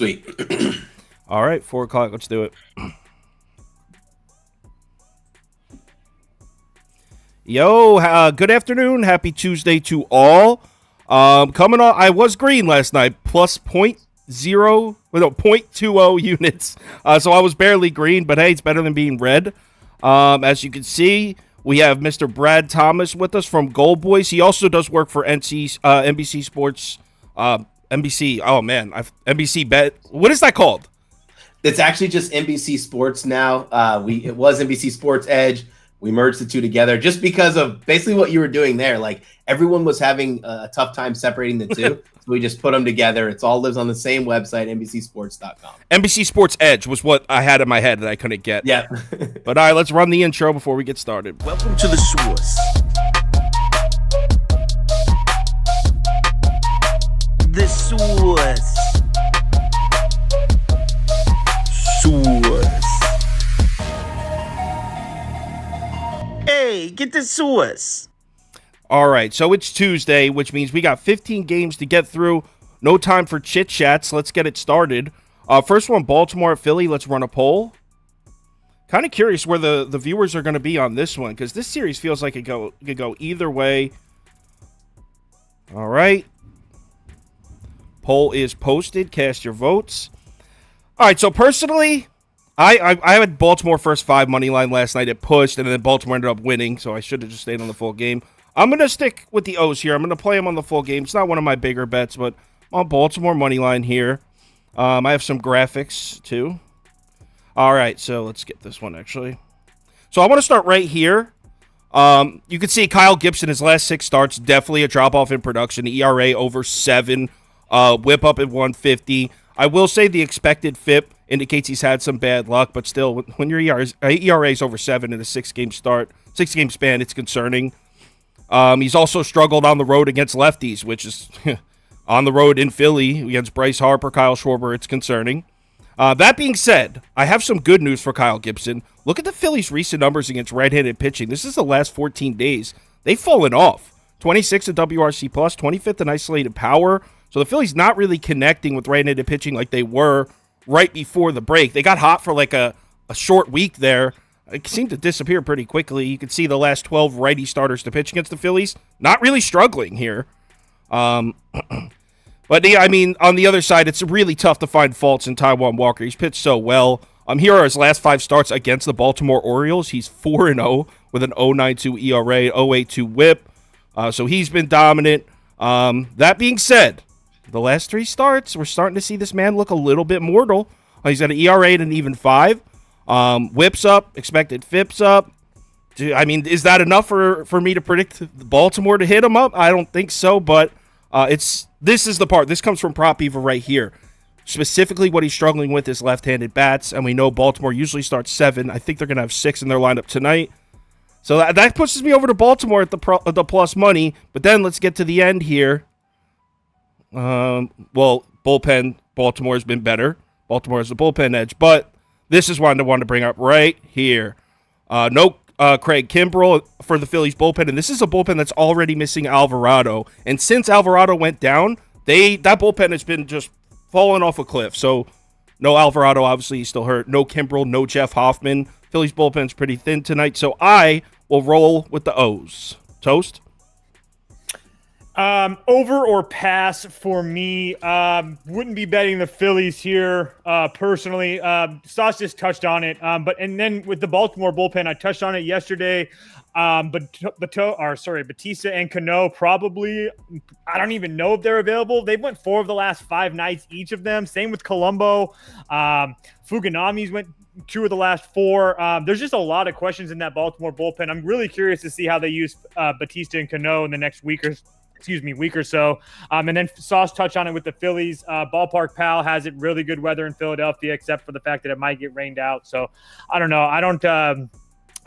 Sweet. All right, 4 o'clock. Let's do it. Yo, good afternoon. Happy Tuesday to all. Coming on, I was green last night, plus point 0.20 units. So I was barely green, but hey, it's better than being red. As you can see, we have Mr. Brad Thomas with us from Gold Boys. He also does work for NBC Sports. NBC. Oh man, NBC Bet. What is that called? It's actually just NBC Sports now. It was NBC Sports Edge. We merged the two together just because of basically what you were doing there. Like everyone was having a tough time separating the two. So we just put them together. It's all lives on the same website, NBCsports.com. NBC Sports Edge was what I had in my head that I couldn't get. Yeah. But all right, let's run the intro before we get started. Welcome to the source. The source. Source. Hey, get the source. All right, so it's Tuesday, which means we got 15 games to get through. No time for chit chats. Let's get it started. First one, Baltimore at Philly. Let's run a poll. Kind of curious where the viewers are going to be on this one because this series feels like it could go either way. All right. Poll is posted. Cast your votes. All right, so personally, I had Baltimore first 5 money line last night. It pushed, and then Baltimore ended up winning, so I should have just stayed on the full game. I'm going to stick with the O's here. I'm going to play them on the full game. It's not one of my bigger bets, but I'm on Baltimore money line here. I have some graphics, too. All right, so let's get this one, actually. So I want to start right here. You can see Kyle Gibson, his last 6 starts, definitely a drop-off in production. ERA over 7, whip up at 150. I will say the expected FIP indicates he's had some bad luck, but still, when your ERA is over 7 in a 6-game span, it's concerning. He's also struggled on the road against lefties, which is on the road in Philly against Bryce Harper, Kyle Schwarber. It's concerning. That being said, I have some good news for Kyle Gibson. Look at the Phillies' recent numbers against right-handed pitching. This is the last 14 days. They've fallen off. 26th in WRC+, 25th in isolated power. So the Phillies not really connecting with right-handed pitching like they were right before the break. They got hot for like a short week there. It seemed to disappear pretty quickly. You can see the last 12 righty starters to pitch against the Phillies. Not really struggling here. But, yeah, I mean, on the other side, it's really tough to find faults in Taijuan Walker. He's pitched so well. Here are his last 5 starts against the Baltimore Orioles. He's 4-0 with an 0.92 ERA, 0.82 whip. So he's been dominant. That being said, the last 3 starts, we're starting to see this man look a little bit mortal. He's got an ERA at an even 5. Whips up, expected FIPs up. I mean, is that enough for me to predict Baltimore to hit him up? I don't think so, but this is the part. This comes from Prop Eva right here. Specifically, what he's struggling with is left-handed bats, and we know Baltimore usually starts 7. I think they're going to have 6 in their lineup tonight. So that pushes me over to Baltimore at the plus money. But then let's get to the end here. Well, bullpen, Baltimore has been better. Baltimore has the bullpen edge, but this is one I want to bring up right here. No Craig Kimbrell for the Phillies bullpen, and this is a bullpen that's already missing Alvarado. And since Alvarado went down, that bullpen has been just falling off a cliff. So no Alvarado, obviously he's still hurt. No Kimbrell, no Jeff Hoffman. Phillies bullpen's pretty thin tonight, so I will roll with the O's. Toast? Over or pass for me. Wouldn't be betting the Phillies here, personally. Sauce just touched on it. And then with the Baltimore bullpen, I touched on it yesterday. Batista and Cano probably, I don't even know if they're available. They went 4 of the last 5 nights, each of them. Same with Colombo. Fuganami's went 2 of the last 4. There's just a lot of questions in that Baltimore bullpen. I'm really curious to see how they use Batista and Cano in the next week or so. And then Sauce touched on it with the Phillies. Ballpark Pal has it really good weather in Philadelphia, except for the fact that it might get rained out. So I don't know.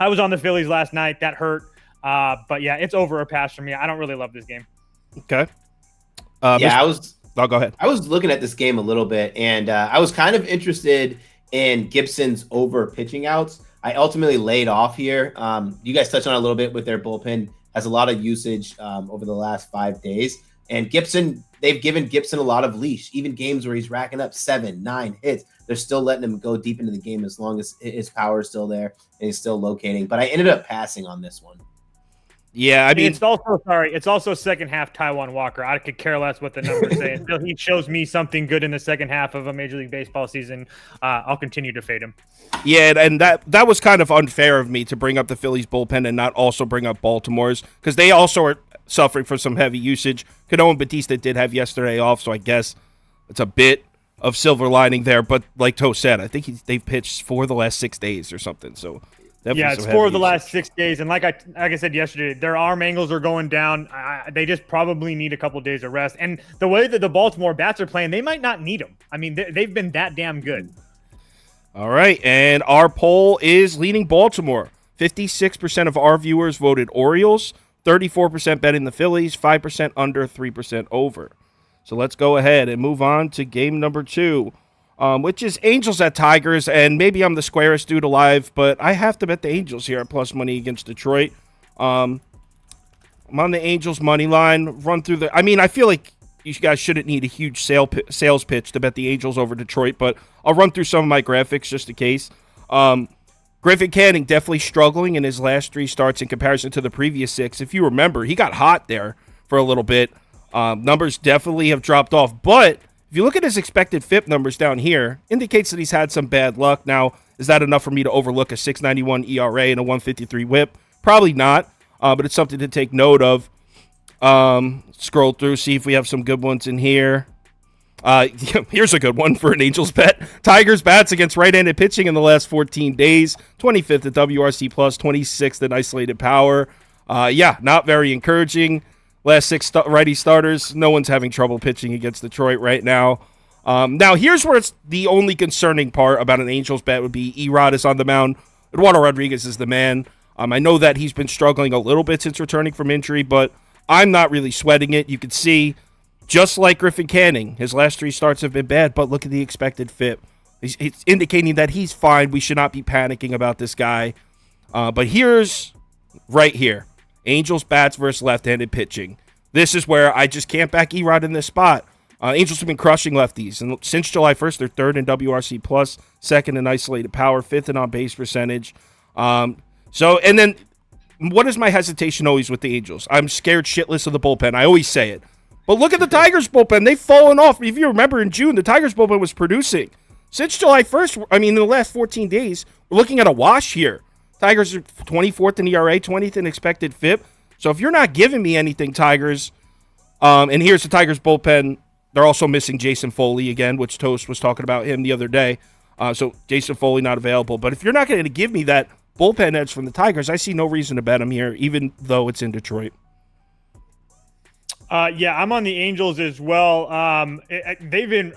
I was on the Phillies last night. That hurt. But yeah, it's over or pass for me. I don't really love this game. Okay. Go ahead. I was looking at this game a little bit, and I was kind of interested in Gibson's over pitching outs. I ultimately laid off here. You guys touched on it a little bit with their bullpen. Has a lot of usage over the last 5 days. And Gibson, they've given Gibson a lot of leash. Even games where he's racking up 7, 9 hits, they're still letting him go deep into the game as long as his power is still there and he's still locating. But I ended up passing on this one. Yeah, I mean, it's also second half Taijuan Walker. I could care less what the numbers say. Until he shows me something good in the second half of a Major League Baseball season, I'll continue to fade him. Yeah, and that was kind of unfair of me to bring up the Phillies bullpen and not also bring up Baltimore's, because they also are suffering from some heavy usage. Cano and Batista did have yesterday off, so I guess it's a bit of silver lining there. But like Toe said, I think they've pitched 4 of the last 6 days or something. So yeah, it's 4 of the last 6 days, and like I said yesterday, their arm angles are going down. They just probably need a couple of days of rest. And the way that the Baltimore bats are playing, they might not need them. I mean, they've been that damn good. All right, and our poll is leaning Baltimore. 56% of our viewers voted Orioles, 34% betting the Phillies, 5% under, 3% over. So let's go ahead and move on to game number 2, which is Angels at Tigers. And maybe I'm the squarest dude alive, but I have to bet the Angels here at plus money against Detroit. I'm on the Angels money line. Run through the. I mean, I feel like you guys shouldn't need a huge sales pitch to bet the Angels over Detroit, but I'll run through some of my graphics just in case. Griffin Canning definitely struggling in his last 3 starts in comparison to the previous 6. If you remember, he got hot there for a little bit. Numbers definitely have dropped off, but if you look at his expected FIP numbers down here, indicates that he's had some bad luck. Now, is that enough for me to overlook a 6.91 ERA and a 1.53 WHIP? Probably not, but it's something to take note of. Scroll through, see if we have some good ones in here. Here's a good one for an Angels bet. Tigers bats against right-handed pitching in the last 14 days. 25th at WRC+, 26th at isolated power. Not very encouraging. Last 6 righty starters, no one's having trouble pitching against Detroit right now. Now, here's where it's the only concerning part about an Angels bet would be Erod is on the mound. Eduardo Rodriguez is the man. I know that he's been struggling a little bit since returning from injury, but I'm not really sweating it. You can see, just like Griffin Canning, his last 3 starts have been bad, but look at the expected FIP. It's indicating that he's fine. We should not be panicking about this guy. But here's right here. Angels bats versus left-handed pitching. This is where I just can't back Erod in this spot. Angels have been crushing lefties. And since July 1st, they're 3rd in WRC+, 2nd in isolated power, 5th in on-base percentage. And then what is my hesitation always with the Angels? I'm scared shitless of the bullpen. I always say it. But look at the Tigers bullpen. They've fallen off. If you remember in June, the Tigers bullpen was producing. Since July 1st, in the last 14 days, we're looking at a wash here. Tigers are 24th in ERA, 20th in expected FIP. So if you're not giving me anything, Tigers, and here's the Tigers bullpen. They're also missing Jason Foley again, which Toast was talking about him the other day. So Jason Foley not available. But if you're not going to give me that bullpen edge from the Tigers, I see no reason to bet them here, even though it's in Detroit. I'm on the Angels as well. They've been,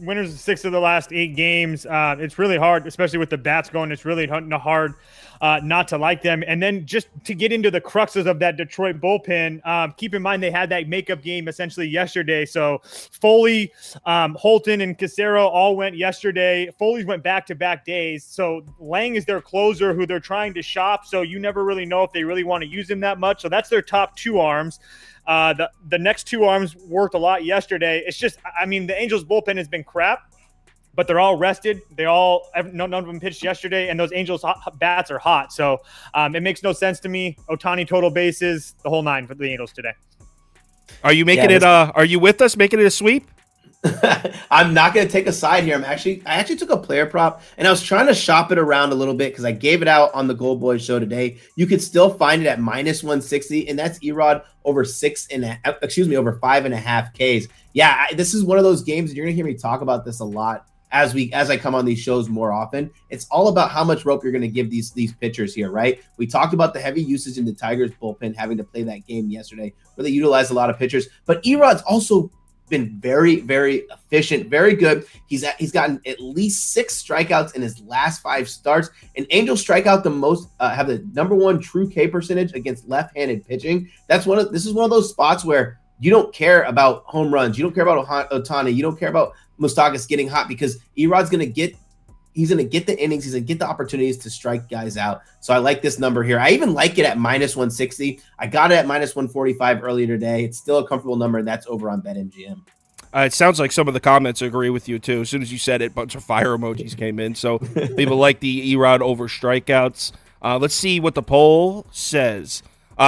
winners of 6 of the last 8 games. It's really hard, especially with the bats going. It's really hard not to like them. And then just to get into the cruxes of that Detroit bullpen, keep in mind they had that makeup game essentially yesterday. So Foley, Holton, and Casero all went yesterday. Foley's went back-to-back days. So Lang is their closer who they're trying to shop. So you never really know if they really want to use him that much. So that's their top 2 arms. The next 2 arms worked a lot yesterday. It's just, the Angels bullpen has been crap, but they're all rested. None of them pitched yesterday, and those Angels bats are hot. So it makes no sense to me. Ohtani total bases, the whole 9 for the Angels today. Are you making it? Are you with us making it a sweep? I'm not going to take a side here. I actually took a player prop, and I was trying to shop it around a little bit because I gave it out on the Gold Boys show today. You could still find it at minus 160, and that's Erod over 5.5 Ks. Yeah, this is one of those games, and you're going to hear me talk about this a lot as I come on these shows more often. It's all about how much rope you're going to give these pitchers here, right? We talked about the heavy usage in the Tigers bullpen having to play that game yesterday where they utilized a lot of pitchers, but Erod's also been very, very efficient, very good. He's gotten at least 6 strikeouts in his last 5 starts. And Angels strike out the most, have the number 1 true K percentage against left-handed pitching. This is one of those spots where you don't care about home runs, you don't care about Ohtani, you don't care about Moustakas getting hot because Erod's going to get He's going to get the innings. He's going to get the opportunities to strike guys out. So I like this number here. I even like it at minus 160. I got it at minus 145 earlier today. It's still a comfortable number, and that's over on BetMGM. It sounds like some of the comments agree with you, too. As soon as you said it, a bunch of fire emojis came in. So people like the Erod over strikeouts. Let's see what the poll says.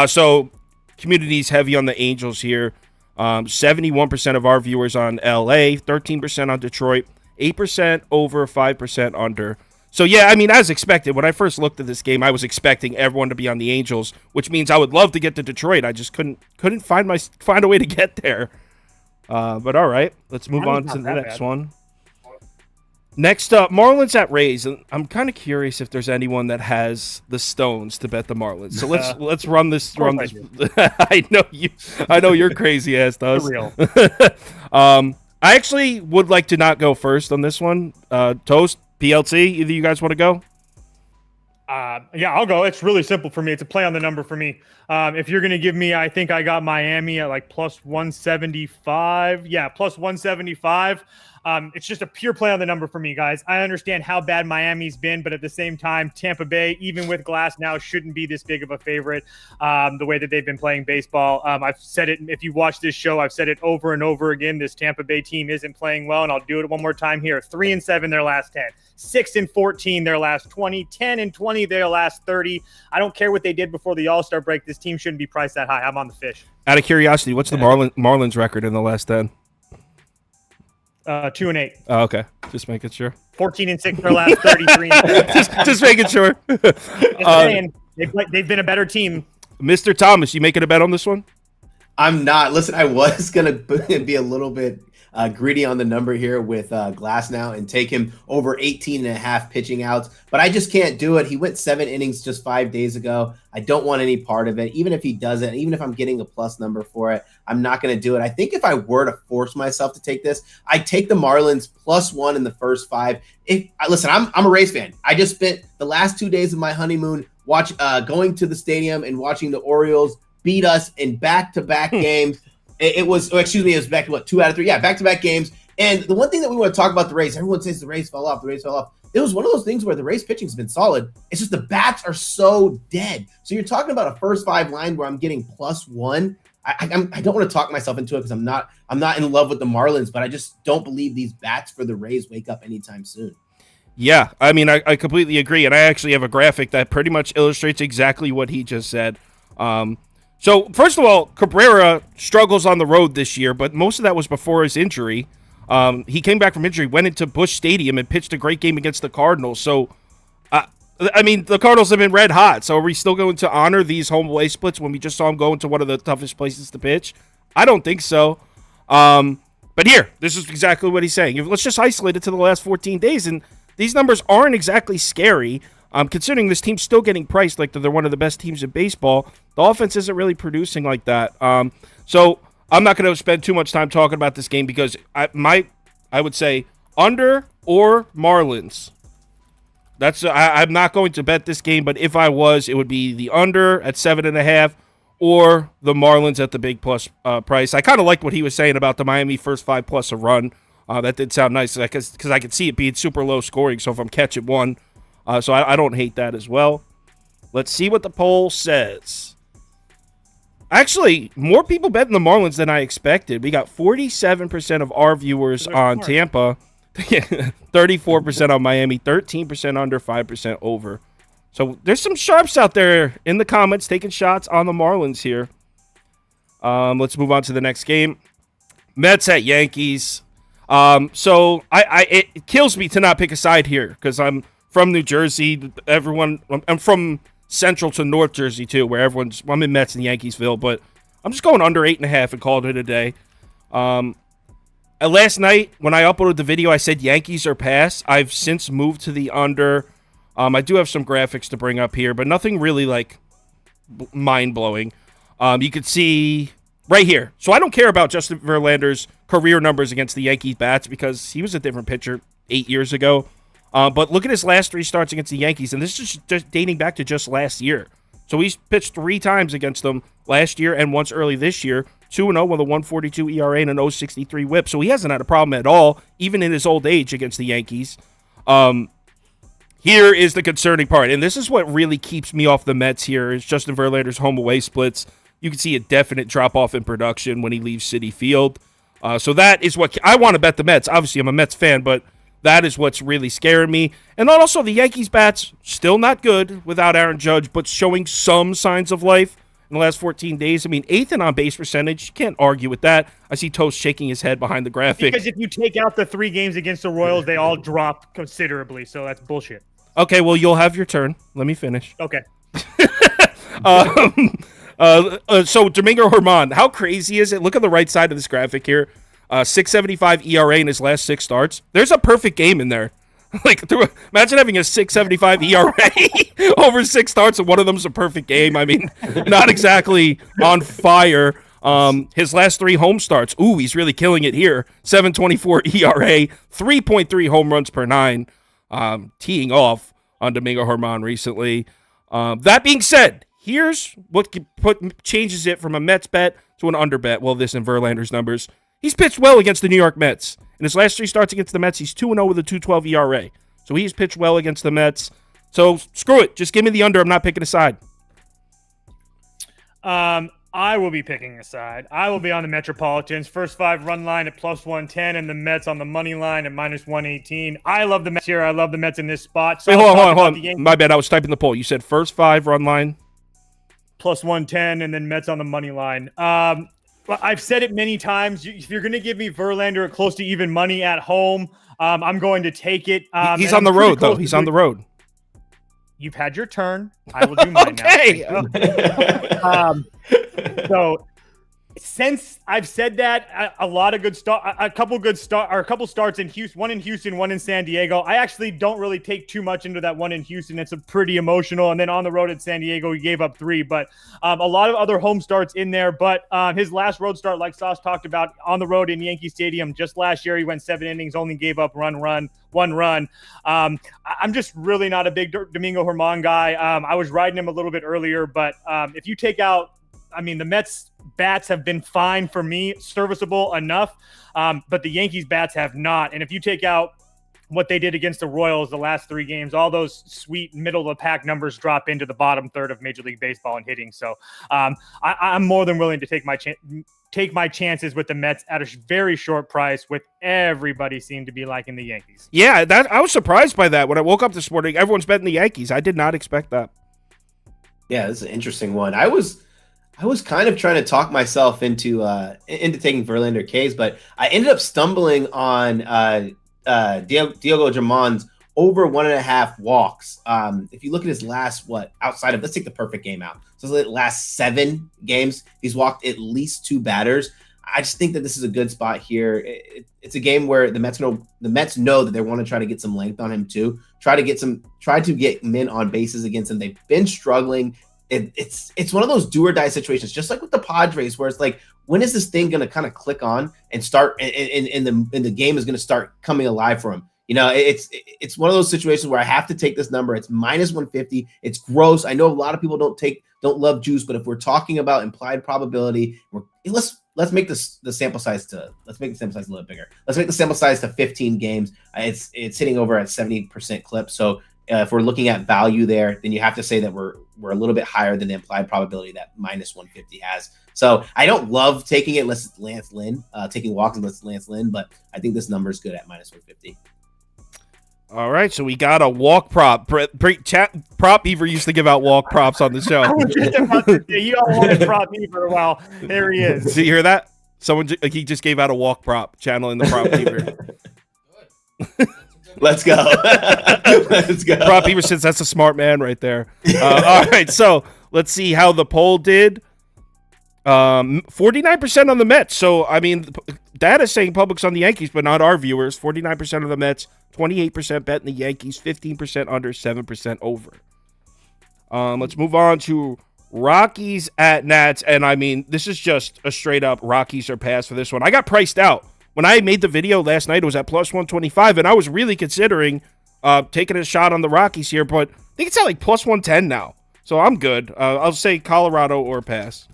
So community's heavy on the Angels here. 71% of our viewers on LA, 13% on Detroit, 8% over, 5% under. So, yeah, I mean, as expected, when I first looked at this game, I was expecting everyone to be on the Angels, which means I would love to get to Detroit. I just couldn't find a way to get there. But all right, let's move on to the next one. Next up, Marlins at Rays. And I'm kind of curious if there's anyone that has the stones to bet the Marlins. So let's run this. I know your crazy ass does. Real. I actually would like to not go first on this one. Toast, PLT, either of you guys want to go? Yeah, I'll go. It's really simple for me. It's a play on the number for me. If you're going to give me, I think I got Miami at like plus 175. Yeah, plus 175. It's just a pure play on the number for me, guys. I understand how bad Miami's been, but at the same time, Tampa Bay, even with Glass now, shouldn't be this big of a favorite the way that they've been playing baseball. I've said it. If you watch this show, I've said it over and over again. This Tampa Bay team isn't playing well, and I'll do it one more time here. 3-7 their last 10. 6-14 their last 20. 10-20 their last 30. I don't care what they did before the All-Star break. This team shouldn't be priced that high. I'm on the fish. Out of curiosity, what's the Marlins record in the last 10? 2-8. Oh, okay. Just making sure. 14-6 their last 33. just making sure. They've been a better team. Mr. Thomas, you making a bet on this one? I'm not. Listen, I was going to be a little bit greedy on the number here with Glass now and take him over 18 and a half pitching outs, but I just can't do it. He went 7 innings just 5 days ago. I don't want any part of it. Even if he doesn't, even if I'm getting a plus number for it, I'm not going to do it. I think if I were to force myself to take this, I'd take the Marlins +1 in the first 5. Listen, I'm a Rays fan. I just spent the last 2 days of my honeymoon going to the stadium and watching the Orioles beat us in back-to-back games. It was back to 2 out of 3. Yeah, back-to-back games. And the one thing that we want to talk about the Rays, everyone says the Rays fell off. It was one of those things where the Rays pitching has been solid. It's just the bats are so dead. So you're talking about a first 5 line where I'm getting +1. I don't want to talk myself into it because I'm not in love with the Marlins, but I just don't believe these bats for the Rays wake up anytime soon. Yeah, I mean, I completely agree. And I actually have a graphic that pretty much illustrates exactly what he just said. So, first of all, Cabrera struggles on the road this year, but most of that was before his injury. He came back from injury, went into Busch Stadium, and pitched a great game against the Cardinals. So, I mean, the Cardinals have been red hot. So, are we still going to honor these home-away splits when we just saw him go into one of the toughest places to pitch? I don't think so. But here, this is exactly what he's saying. Let's just isolate it to the last 14 days, and these numbers aren't exactly scary. Considering this team's still getting priced like they're one of the best teams in baseball, the offense isn't really producing like that. So I'm not going to spend too much time talking about this game because I would say under or Marlins. I'm not going to bet this game, but if I was, it would be the under at 7.5 or the Marlins at the big plus price. I kind of liked what he was saying about the Miami first 5 plus a run. That did sound nice because I could see it being super low scoring. So if I'm catching one. So I don't hate that as well. Let's see what the poll says. Actually, more people betting the Marlins than I expected. We got 47% of our viewers on Tampa, 34% on Miami, 13% under, 5% over. So there's some sharps out there in the comments taking shots on the Marlins here. Let's move on to the next game. Mets at Yankees. So it kills me to not pick a side here because I'm from New Jersey. I'm from Central to North Jersey too, where I'm in Mets and Yankeesville, but I'm just going under 8.5 and called it a day. Last night when I uploaded the video, I said Yankees are pass. I've since moved to the under. I do have some graphics to bring up here, but nothing really like mind-blowing. You could see right here. So I don't care about Justin Verlander's career numbers against the Yankees bats because he was a different pitcher 8 years ago. But look at his last 3 starts against the Yankees, and this is just dating back to just last year. So he's pitched 3 times against them last year and once early this year, 2-0 with a 1.42 ERA and an 0.63 WHIP. So he hasn't had a problem at all, even in his old age against the Yankees. here is the concerning part, and this is what really keeps me off the Mets here, is Justin Verlander's home-away splits. You can see a definite drop-off in production when he leaves Citi Field. So that is what I want to bet the Mets. Obviously, I'm a Mets fan, but that is what's really scaring me. And then also the Yankees bats, still not good without Aaron Judge, but showing some signs of life in the last 14 days. I mean, 8th in on-base percentage. You can't argue with that. I see Toast shaking his head behind the graphic. Because if you take out the 3 games against the Royals, they all drop considerably, so that's bullshit. Okay, well, you'll have your turn. Let me finish. Okay. So Domingo Germán, how crazy is it? Look at the right side of this graphic here. 6.75 ERA in his last 6 starts. There's a perfect game in there. Imagine having a 6.75 ERA over 6 starts, and one of them's a perfect game. I mean, not exactly on fire. His last 3 home starts. Ooh, he's really killing it here. 7.24 ERA, 3.3 home runs per 9. Teeing off on Domingo Germán recently. That being said, here's what changes it from a Mets bet to an under bet. Well, this in Verlander's numbers. He's pitched well against the New York Mets. In his last 3 starts against the Mets, he's 2-0 with a 2.12 ERA. So he's pitched well against the Mets. So screw it. Just give me the under. I'm not picking a side. I will be picking a side. I will be on the Metropolitans. First 5 run line at +110, and the Mets on the money line at -118. I love the Mets here. I love the Mets in this spot. So wait, hold on. My bad. I was typing the poll. You said first 5 run line. +110, and then Mets on the money line. I've said it many times. If you're going to give me Verlander at close to even money at home, I'm going to take it. He's on the road, though. He's on the road. You've had your turn. I will do mine now. So since I've said that, a couple starts in Houston, one in Houston, one in San Diego. I actually don't really take too much into that one in Houston. It's a pretty emotional. And then on the road at San Diego, he gave up 3, but a lot of other home starts in there. But his last road start, like Sauce talked about, on the road in Yankee Stadium just last year, he went 7 innings, only gave up one run. I'm just really not a big Domingo Germán guy. I was riding him a little bit earlier, but if you take out, the Mets bats have been fine for me, serviceable enough, but the Yankees bats have not. And if you take out what they did against the Royals the last 3 games, all those sweet middle-of-the-pack numbers drop into the bottom third of Major League Baseball in hitting. So I'm more than willing to take my chances with the Mets at a very short price, with everybody seem to be liking the Yankees. Yeah, I was surprised by that. When I woke up this morning, everyone's betting the Yankees. I did not expect that. Yeah, this is an interesting one. I was kind of trying to talk myself into taking Verlander K's, but I ended up stumbling on Diogo Germán's over 1.5 walks. If you look at his last, outside of, let's take the perfect game out. So the last 7 games, he's walked at least 2 batters. I just think that this is a good spot here. It's a game where the Mets know that they want to try to get some length on him too. Try to get men on bases against him. They've been struggling. It's one of those do or die situations, just like with the Padres, where it's like, when is this thing going to kind of click on and start, and the game is going to start coming alive for him? It's one of those situations where I have to take this number. It's -150. It's gross. I know a lot of people don't love juice, but if we're talking about implied probability, let's make the sample size a little bigger. Let's make the sample size to 15 games. It's hitting over at 70% clip. So if we're looking at value there, then you have to say that we're a little bit higher than the implied probability that -150 has. So I don't love taking it unless it's Lance Lynn, taking walks unless it's Lance Lynn, but I think this number is good at -150. All right, so we got a walk prop. Prop Beaver used to give out walk props on the show. I was just about to say, you all wanted Prop Beaver. Well, there he is. Did you hear that? He just gave out a walk prop, channeling the Prop Beaver. Let's go. Let's go. Prop Beaver says that's a smart man right there. All right, so let's see how the poll did. 49% on the Mets. So, data saying public's on the Yankees, but not our viewers. 49% of the Mets, 28% betting the Yankees, 15% under, 7% over. Let's move on to Rockies at Nats. And, this is just a straight-up Rockies or pass for this one. I got priced out. When I made the video last night, it was at +125, and I was really considering taking a shot on the Rockies here, but I think it's at +110 now. So I'm good. I'll say Colorado or pass.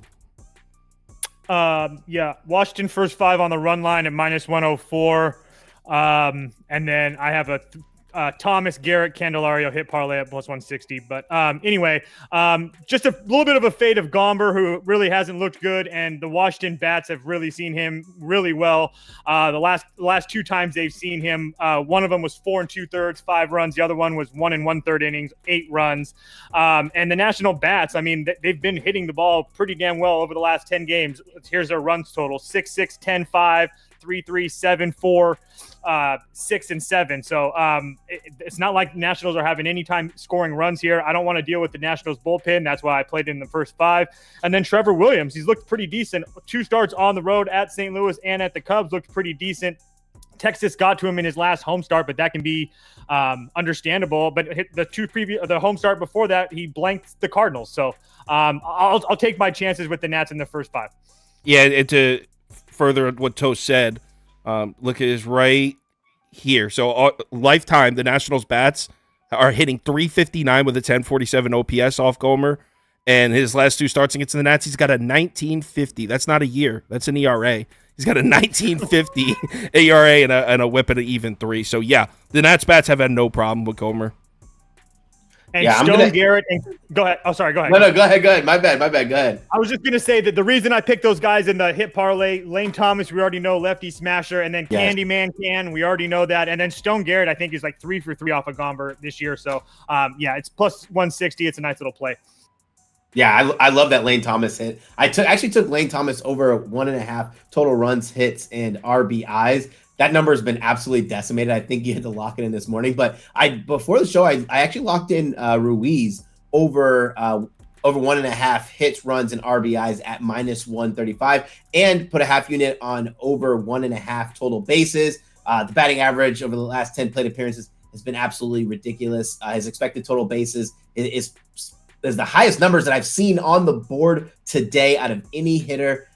Yeah, Washington first 5 on the run line at -104. And then I have Thomas, Garrett, Candelario hit parlay at plus 160. But anyway, just a little bit of a fade of Gomber, who really hasn't looked good, and the Washington Bats have really seen him really well. The last 2 times they've seen him, one of them was 4 2/3, 5 runs. The other one was 1 1/3 innings, 8 runs. And the National Bats, I mean, they've been hitting the ball pretty damn well over the last 10 games. Here's their runs total: 6-6, 10-5, 3-3, 7-4. 6 and 7. So it's not like Nationals are having any time scoring runs here. I don't want to deal with the Nationals bullpen. That's why I played in the first 5. And then Trevor Williams, he's looked pretty decent. 2 starts on the road at St. Louis and at the Cubs, looked pretty decent. Texas got to him in his last home start, but that can be understandable. But the home start before that, he blanked the Cardinals. So I'll take my chances with the Nats in the first 5. Yeah, and to further what Toast said, look at his right here. So lifetime, the Nationals bats are hitting 359 with a 1047 OPS off Gomer. And his last 2 starts against the Nats, he's got a 1950. That's not a year. That's an ERA. He's got a 1950 ERA and a whip at an even 3. So, yeah, the Nats bats have had no problem with Gomer. And yeah, Garrett, and go ahead. Oh, sorry, go ahead. No, go ahead. My bad. Go ahead. I was just going to say that the reason I picked those guys in the hit parlay, Lane Thomas, we already know, lefty smasher, and then Candyman Can, we already know that. And then Stone Garrett, I think, is like 3 for 3 off of Gomber this year. So, yeah, it's plus 160. It's a nice little play. Yeah, I love that Lane Thomas hit. I actually took Lane Thomas over 1.5 total runs, hits, and RBIs. That number has been absolutely decimated. I think you had to lock it in this morning. But before the show, I actually locked in Ruiz over 1.5 hits, runs, and RBIs at minus 135, and put a half unit on over 1.5 total bases. The batting average over the last 10 plate appearances has been absolutely ridiculous. His expected total bases is the highest numbers that I've seen on the board today out of any hitter.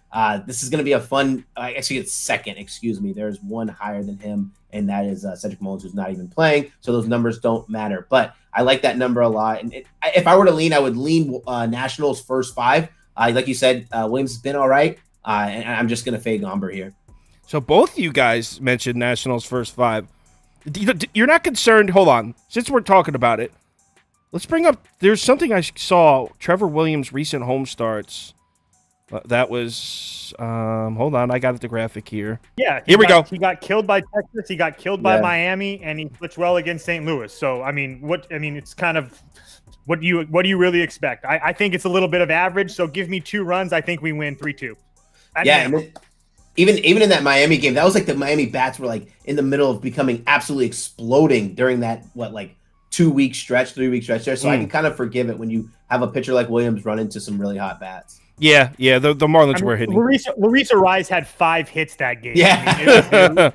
This is going to be a fun. Actually, it's second. Excuse me. There's one higher than him, and that is Cedric Mullins, who's not even playing. So those numbers don't matter. But I like that number a lot. And if I were to lean, I would lean Nationals first 5. Like you said, Williams has been all right, and I'm just going to fade Gomber here. So both of you guys mentioned Nationals first 5. You're not concerned. Hold on. Since we're talking about it, let's bring up. There's something I saw. Trevor Williams' recent home starts. That was, hold on, I got the graphic here. Yeah, here we go. He got killed by Texas, he got killed by Miami, and he pitched well against St. Louis. So, it's kind of what do you really expect? I think it's a little bit of average. So give me 2 runs. I think we win 3-2. Yeah, and even in that Miami game, that was like the Miami bats were like in the middle of becoming absolutely exploding during that 2-week stretch, 3-week stretch there. So I can kind of forgive it when you have a pitcher like Williams run into some really hot bats. Yeah, the Marlins were hitting. Larissa Rice had 5 hits that game. Yeah.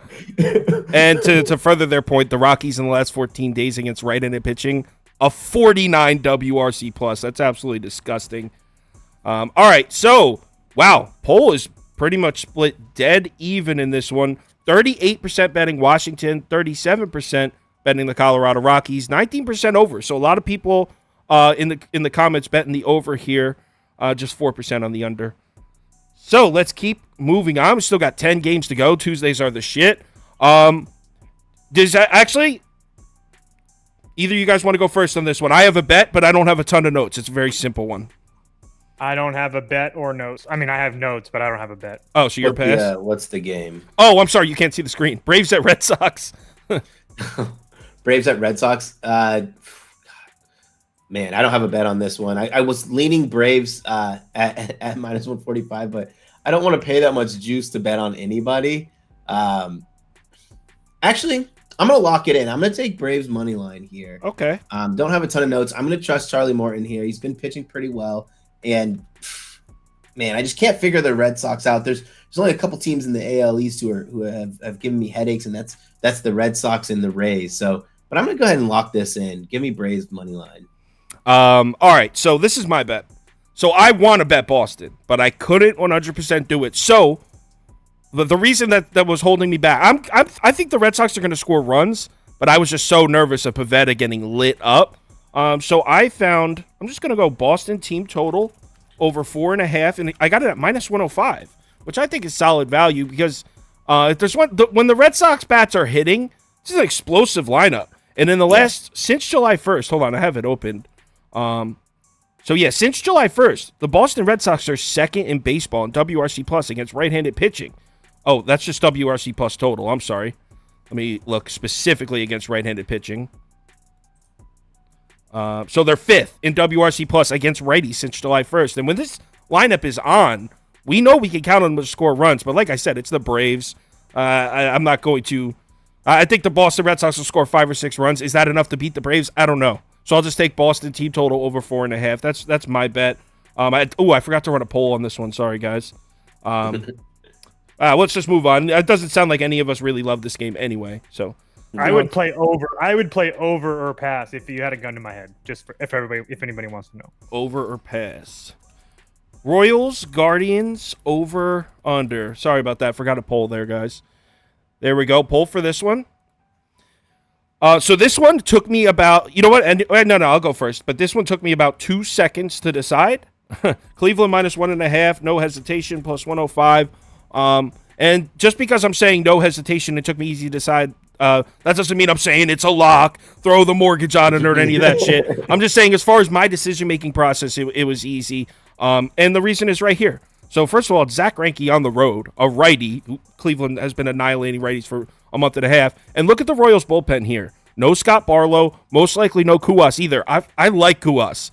And to further their point, the Rockies in the last 14 days against right-handed pitching, a 49 WRC plus. That's absolutely disgusting. All right, so, wow, poll is pretty much split dead even in this one. 38% betting Washington, 37% betting the Colorado Rockies, 19% over. So a lot of people in the comments betting the over here. Just 4% on the under. So let's keep moving on. We still got 10 games to go. Tuesdays are the shit. Does that actually? Either you guys want to go first on this one? I have a bet, but I don't have a ton of notes. It's a very simple one. I don't have a bet or notes. I mean, I have notes, but I don't have a bet. Oh, so you're pass? Yeah. What's the game? Oh, I'm sorry. You can't see the screen. Braves at Red Sox. Braves at Red Sox. Man, I don't have a bet on this one. I was leaning Braves at minus 145, but I don't want to pay that much juice to bet on anybody. Actually, I'm going to lock it in. I'm going to take Braves money line here. Okay. Don't have a ton of notes. I'm going to trust Charlie Morton here. He's been pitching pretty well. And, man, I just can't figure the Red Sox out. There's only a couple teams in the AL East who have given me headaches, and that's the Red Sox and the Rays. So, but I'm going to go ahead and lock this in. Give me Braves money line. All right, so this is my bet. So I want to bet Boston, but I couldn't 100% do it. So the reason that was holding me back, I think the Red Sox are going to score runs, but I was just so nervous of Pivetta getting lit up. So I'm just going to go Boston team total over 4.5, and I got it at minus 105, which I think is solid value because if there's when the Red Sox bats are hitting, this is an explosive lineup. And in the last, since July 1st, hold on, I have it opened. Since July 1st, the Boston Red Sox are second in baseball in WRC plus against right-handed pitching. Oh, that's just WRC plus total. I'm sorry. Let me look specifically against right-handed pitching. So they're fifth in WRC plus against righties since July 1st. And when this lineup is on, we know we can count on them to score runs. But like I said, it's the Braves. I'm not going to. I think the Boston Red Sox will score 5 or 6 runs. Is that enough to beat the Braves? I don't know. So I'll just take Boston team total over 4.5. That's my bet. I forgot to run a poll on this one. Sorry, guys. Let's just move on. It doesn't sound like any of us really love this game anyway. So I would play over. I would play over or pass if you had a gun to my head. Just if anybody wants to know. Over or pass. Royals, Guardians, over, under. Sorry about that. Forgot a poll there, guys. There we go. Poll for this one. So this one took me about, you know what? No, I'll go first. But this one took me about 2 seconds to decide. Cleveland minus 1.5, no hesitation, plus 105. And just because I'm saying no hesitation, it took me easy to decide. That doesn't mean I'm saying it's a lock, throw the mortgage on it or any of that shit. I'm just saying as far as my decision-making process, it was easy. And the reason is right here. So first of all, it's Zach Greinke on the road, a righty. Cleveland has been annihilating righties for a month and a half. And look at the Royals bullpen here. No Scott Barlow, most likely no Kuas either. I like Kuas.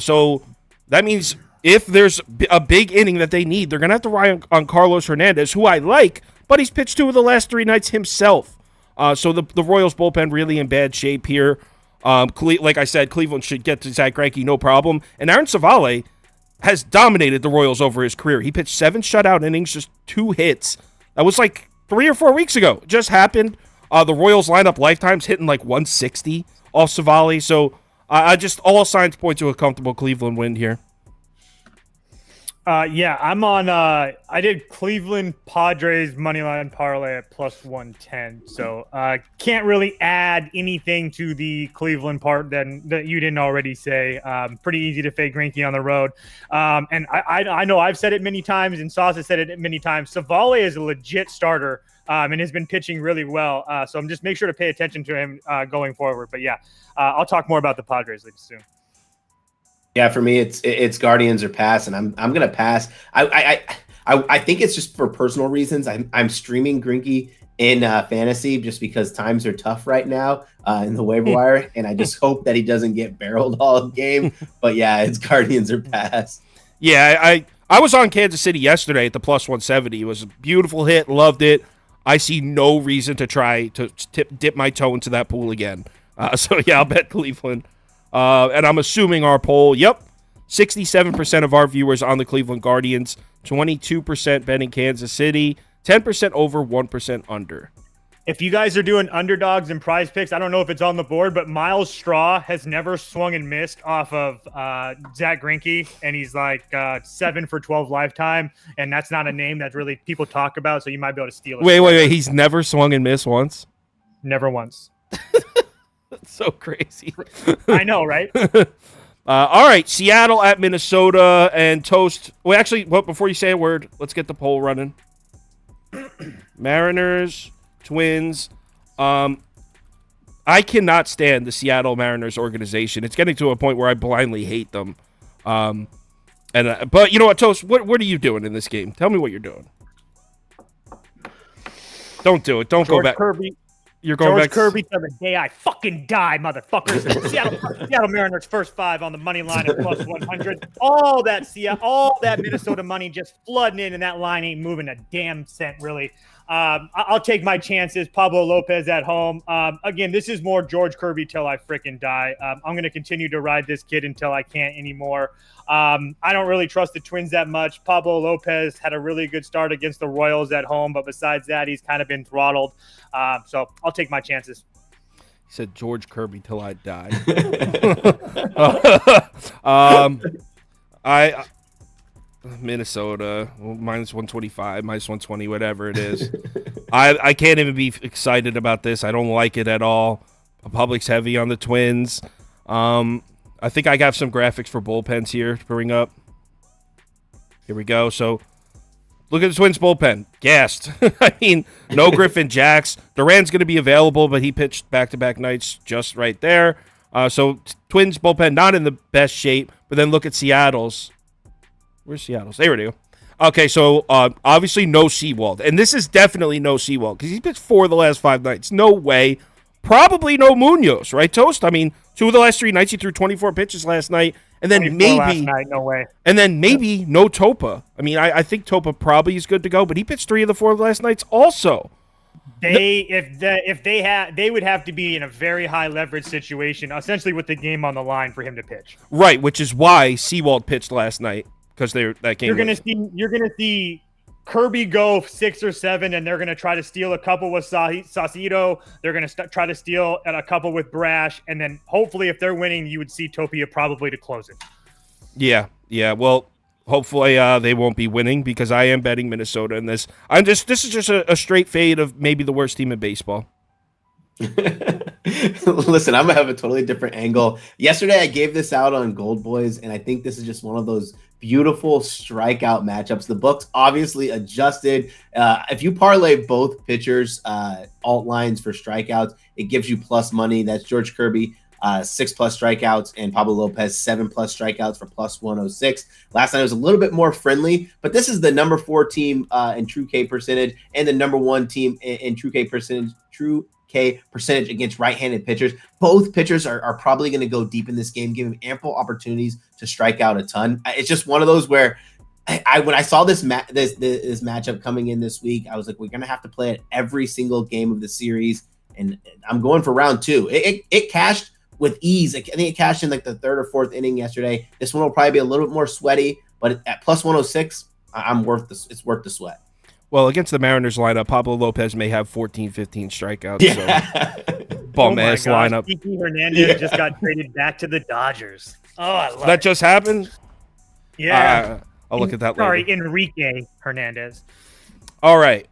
So that means if there's a big inning that they need, they're going to have to rely on Carlos Hernandez, who I like, but he's pitched 2 of the last 3 nights himself. So the Royals bullpen really in bad shape here. Like I said, Cleveland should get to Zach Greinke, no problem. And Aaron Savale has dominated the Royals over his career. He pitched 7 shutout innings, just 2 hits. That was like 3 or 4 weeks ago. It just happened. The Royals lineup lifetime's hitting like 160 off Savale. So I just all signs point to a comfortable Cleveland win here. I'm on. I did Cleveland Padres moneyline parlay at plus 110. So can't really add anything to the Cleveland part that you didn't already say. Pretty easy to fade Greinke on the road. And I know I've said it many times, and Sauce has said it many times. Savale is a legit starter. And has been pitching really well. So I'm just make sure to pay attention to him going forward. But I'll talk more about the Padres soon. Yeah, for me, it's Guardians or pass, and I'm gonna pass. I think it's just for personal reasons. I'm streaming Greinke in fantasy just because times are tough right now in the waiver wire, and I just hope that he doesn't get barreled all game. But yeah, it's Guardians or pass. Yeah, I was on Kansas City yesterday at the plus 170. It was a beautiful hit, loved it. I see no reason to try to dip my toe into that pool again. So yeah, I'll bet Cleveland. And I'm assuming our poll, 67% of our viewers on the Cleveland Guardians, 22% betting Kansas City, 10% over, 1% under. If you guys are doing underdogs and prize picks, I don't know if it's on the board, but Miles Straw has never swung and missed off of Zach Greinke, and he's like 7 for 12 lifetime, and that's not a name that really people talk about, so you might be able to steal it. Wait. He's never swung and missed once? Never once. That's so crazy. I know, right? All right, Seattle at Minnesota and Toast. Well, actually, before you say a word, let's get the poll running. Mariners, Twins. I cannot stand the Seattle Mariners organization. It's getting to a point where I blindly hate them. But you know what, Toast? What are you doing in this game? Tell me what you're doing. Don't do it. Don't George go back. Kirby. You're going George back. Kirby till the day I fucking die, motherfuckers. Seattle Mariners first 5 on the money line at plus 100. All that Minnesota money just flooding in, and that line ain't moving a damn cent, really. I'll take my chances. Pablo Lopez at home. Again, this is more George Kirby till I freaking die. I'm going to continue to ride this kid until I can't anymore. I don't really trust the Twins that much. Pablo Lopez had a really good start against the Royals at home, but besides that, he's kind of been throttled. So I'll take my chances. He said George Kirby till I die. Minnesota minus 125, minus 120, whatever it is. I can't even be excited about this. I don't like it at all. The public's heavy on the Twins. I think I got some graphics for bullpens here to bring up. Here we go. So Look at the Twins bullpen. Gassed. I mean, no Griffin Jacks. Duran's going to be available, but he pitched back-to-back nights just right there. So Twins bullpen not in the best shape, but then look at Seattle's. Where's Seattle's? There we go. Okay, so obviously no Seawald. And this is definitely no Seawald because he's pitched 4 of the last 5 nights. No way. Probably no Munoz, right, Toast? I mean, 2 of the last 3 nights he threw 24 pitches last night. And then maybe last night, no way. And then maybe no Topa. I mean, I think Topa probably is good to go, but he pitched 3 of the 4 last nights also. They would have to be in a very high leverage situation, essentially with the game on the line for him to pitch. Right, which is why Seawald pitched last night because that game. You're gonna see Kirby go 6 or 7, and they're gonna try to steal a couple with Saucedo. They're gonna try to steal at a couple with Brash, and then hopefully, if they're winning, you would see Topia probably to close it. Yeah. Well, hopefully they won't be winning because I am betting Minnesota in this. This is just a straight fade of maybe the worst team in baseball. Listen, I'm gonna have a totally different angle. Yesterday, I gave this out on Gold Boys, and I think this is just one of those beautiful strikeout matchups. The books obviously adjusted. If you parlay both pitchers' alt lines for strikeouts, it gives you plus money. That's George Kirby, 6+ strikeouts, and Pablo Lopez, 7+ strikeouts for plus 106. Last night was a little bit more friendly, but this is the number 4 team in true K percentage and the number 1 team in true K percentage against right-handed pitchers. Both pitchers are probably going to go deep in this game, giving ample opportunities to strike out a ton. It's just one of those where when I saw this matchup coming in this week, I was like, we're going to have to play it every single game of the series, and I'm going for round 2. It cashed with ease. I think it cashed in like the 3rd or 4th inning yesterday. This one will probably be a little bit more sweaty, but at plus 106, it's worth the sweat. Well, against the Mariners lineup, Pablo Lopez may have 14, 15 strikeouts. Yeah. So bum-ass lineup. Kiki Hernandez just got traded back to the Dodgers. Oh, I love that. Just happened? Yeah. I'll look at that later. Sorry, Enrique Hernandez. All right.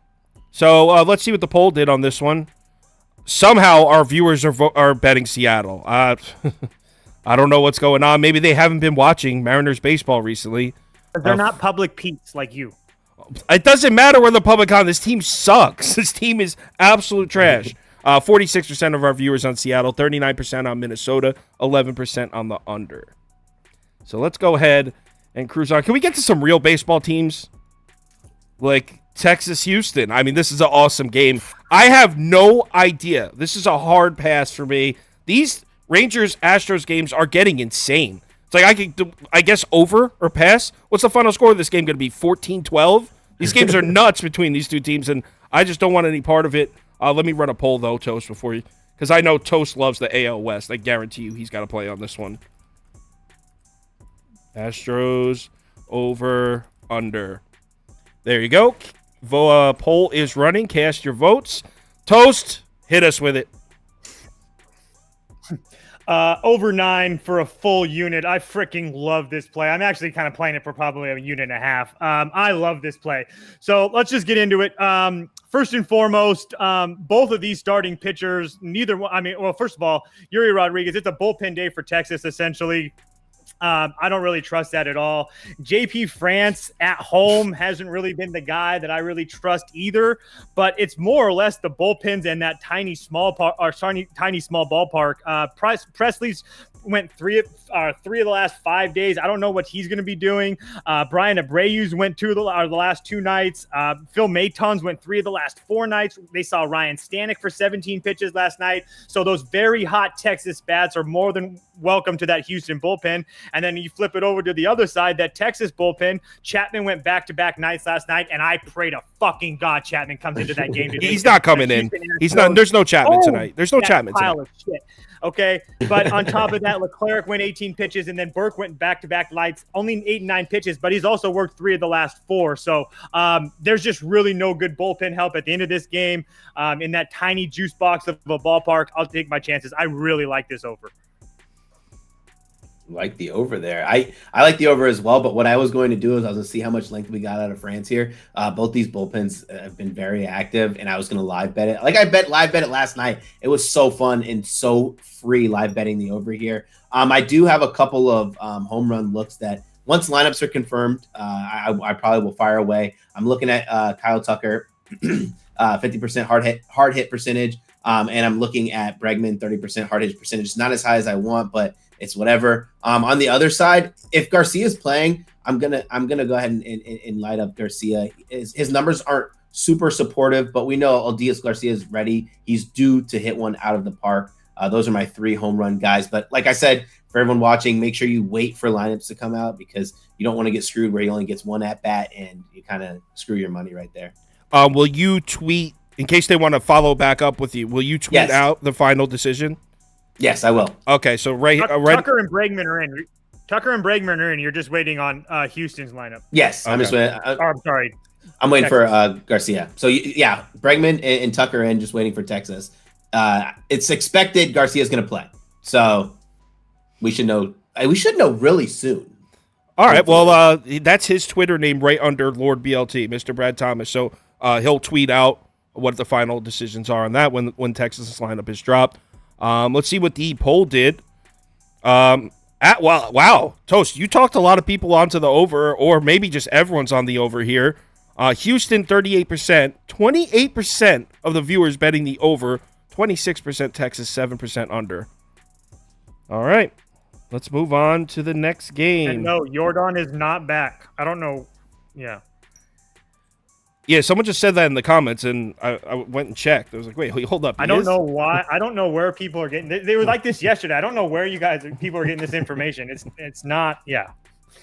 So let's see what the poll did on this one. Somehow our viewers are betting Seattle. I don't know what's going on. Maybe they haven't been watching Mariners baseball recently. They're not public peeps like you. It doesn't matter where the public on. This team sucks. This team is absolute trash. 46% of our viewers on Seattle, 39% on Minnesota, 11% on the under. So let's go ahead and cruise on. Can we get to some real baseball teams? Like Texas, Houston. I mean, this is an awesome game. I have no idea. This is a hard pass for me. These Rangers Astros games are getting insane. It's like I guess over or pass. What's the final score of this game going to be? 14-12? These games are nuts between these two teams, and I just don't want any part of it. Let me run a poll, though, Toast, before you, because I know Toast loves the AL West. I guarantee you he's got to play on this one. Astros over under. There you go. Poll is running. Cast your votes. Toast, hit us with it. Over 9 for a full unit. I freaking love this play. I'm actually kind of playing it for probably a unit and a half. I love this play. So let's just get into it. First and foremost, both of these starting pitchers, first of all, Yuri Rodriguez, it's a bullpen day for Texas, essentially. I don't really trust that at all. JP France at home hasn't really been the guy that I really trust either, but it's more or less the bullpens and that tiny small ballpark. Presley's went three of the last 5 days. I don't know what he's going to be doing. Brian Abreu's went the last 2 nights. Phil Maton's went 3 of the last 4 nights. They saw Ryan Stanek for 17 pitches last night. So those very hot Texas bats are more than welcome to that Houston bullpen. And then you flip it over to the other side, that Texas bullpen. Chapman went back-to-back nights last night, and I pray to fucking God Chapman comes into that game today. He's not coming in. He's not. There's no Chapman tonight. There's no Chapman tonight. Pile of shit. Okay, but on top of that, Leclerc went 18 pitches, and then Burke went back-to-back nights, only 8 and 9 pitches, but he's also worked 3 of the last 4. So there's just really no good bullpen help at the end of this game. In that tiny juice box of a ballpark, I'll take my chances. I really like this over. Like the over there. I like the over as well, but what I was going to do is I was going to see how much length we got out of France here. Both these bullpens have been very active, and I was going to live bet it. Like I live bet it last night. It was so fun and so free live betting the over here. I do have a couple of home run looks that once lineups are confirmed, I probably will fire away. I'm looking at Kyle Tucker, 50% hard hit percentage. And I'm looking at Bregman, 30% hard hit percentage. It's not as high as I want, but it's whatever. On the other side, if Garcia's playing, I'm gonna go ahead and light up Garcia. His numbers aren't super supportive, but we know Aldias Garcia is ready. He's due to hit one out of the park. Those are my 3 home run guys. But like I said, for everyone watching, make sure you wait for lineups to come out because you don't want to get screwed where he only gets 1 at bat and you kind of screw your money right there. Will you tweet, in case they want to follow back up with you, will you tweet out the final decision? Yes, I will. Okay, so Tucker and Bregman are in. Tucker and Bregman are in. You're just waiting on Houston's lineup. Yes, okay. I'm just waiting. I'm sorry. I'm waiting for Garcia. So, yeah, Bregman and Tucker in, just waiting for Texas. It's expected Garcia's going to play. So we should know. We should know really soon. All right. Well, that's his Twitter name right under Lord BLT, Mr. Brad Thomas. So he'll tweet out what the final decisions are on that when Texas' lineup is dropped. Let's see what the poll did. Wow, Toast, you talked a lot of people onto the over, or maybe just everyone's on the over here. Houston, 38%, 28% of the viewers betting the over, 26% Texas, 7% under. All right, let's move on to the next game. And no, Jordan is not back. I don't know. Yeah, someone just said that in the comments, and I went and checked. I was like, wait, hold up. I don't know why. I don't know where people are getting. They were like this yesterday. I don't know where people are getting this information. It's not. Yeah.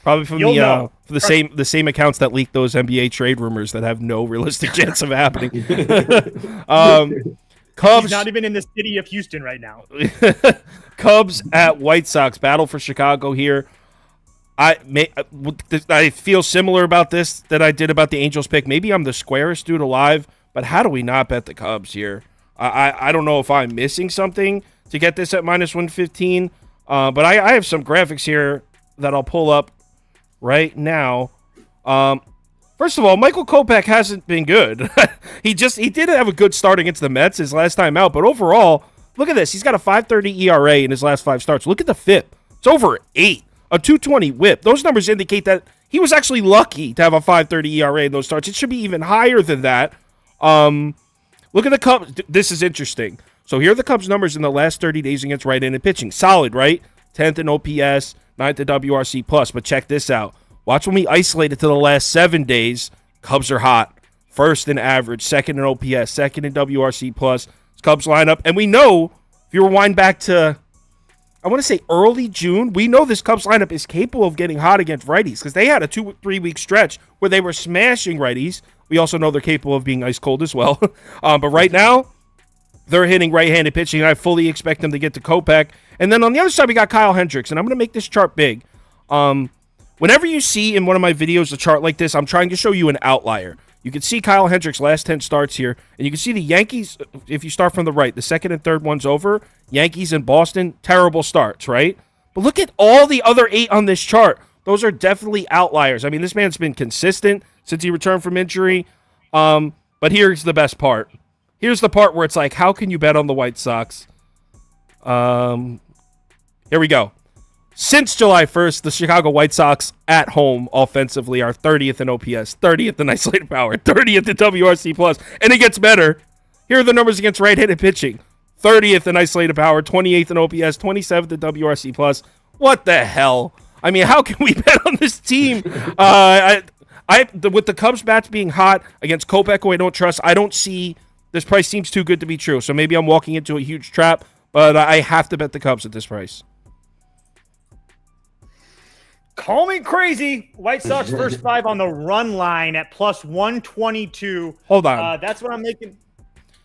Probably from the same accounts that leak those NBA trade rumors that have no realistic chance of happening. Cubs. He's not even in the city of Houston right now. Cubs at White Sox. Battle for Chicago here. I feel similar about this that I did about the Angels pick. Maybe I'm the squarest dude alive, but how do we not bet the Cubs here? I don't know if I'm missing something to get this at -115, but I have some graphics here that I'll pull up right now. First of all, Michael Kopech hasn't been good. He did have a good start against the Mets his last time out, but overall, look at this. He's got a 5.30 ERA in his last 5 starts. Look at the FIP. It's over 8. A 220 whip. Those numbers indicate that he was actually lucky to have a 5.30 ERA in those starts. It should be even higher than that. Look at the Cubs. This is interesting. So here are the Cubs' numbers in the last 30 days against right-handed pitching. Solid, right? 10th in OPS, 9th in WRC+. But check this out. Watch when we isolate it to the last 7 days. Cubs are hot. 1st in average, 2nd in OPS, 2nd in WRC+. Cubs lineup. And we know, if you rewind back to, I want to say early June, we know this Cubs lineup is capable of getting hot against righties because they had a 2-3 week stretch where they were smashing righties. We also know they're capable of being ice cold as well. But right now, they're hitting right-handed pitching, and I fully expect them to get to Kopech. And then on the other side, we got Kyle Hendricks, and I'm going to make this chart big. Whenever you see in one of my videos a chart like this, I'm trying to show you an outlier. You can see Kyle Hendricks' last 10 starts here, and you can see the Yankees, if you start from the right, the 2nd and 3rd ones over, Yankees and Boston, terrible starts, right? But look at all the other 8 on this chart. Those are definitely outliers. I mean, this man's been consistent since he returned from injury. But here's the best part. Here's the part where it's like, how can you bet on the White Sox? Here we go. Since July 1st, the Chicago White Sox at home offensively are 30th in OPS, 30th in isolated power, 30th in WRC+, and it gets better. Here are the numbers against right-handed pitching. 30th in isolated power, 28th in OPS, 27th in WRC+. What the hell? I mean, how can we bet on this team? With the Cubs bats being hot against Kopech, who I don't trust, I don't see this price seems too good to be true. So maybe I'm walking into a huge trap, but I have to bet the Cubs at this price. Call me crazy. White Sox first 5 on the run line at +122. Hold on. That's what I'm making.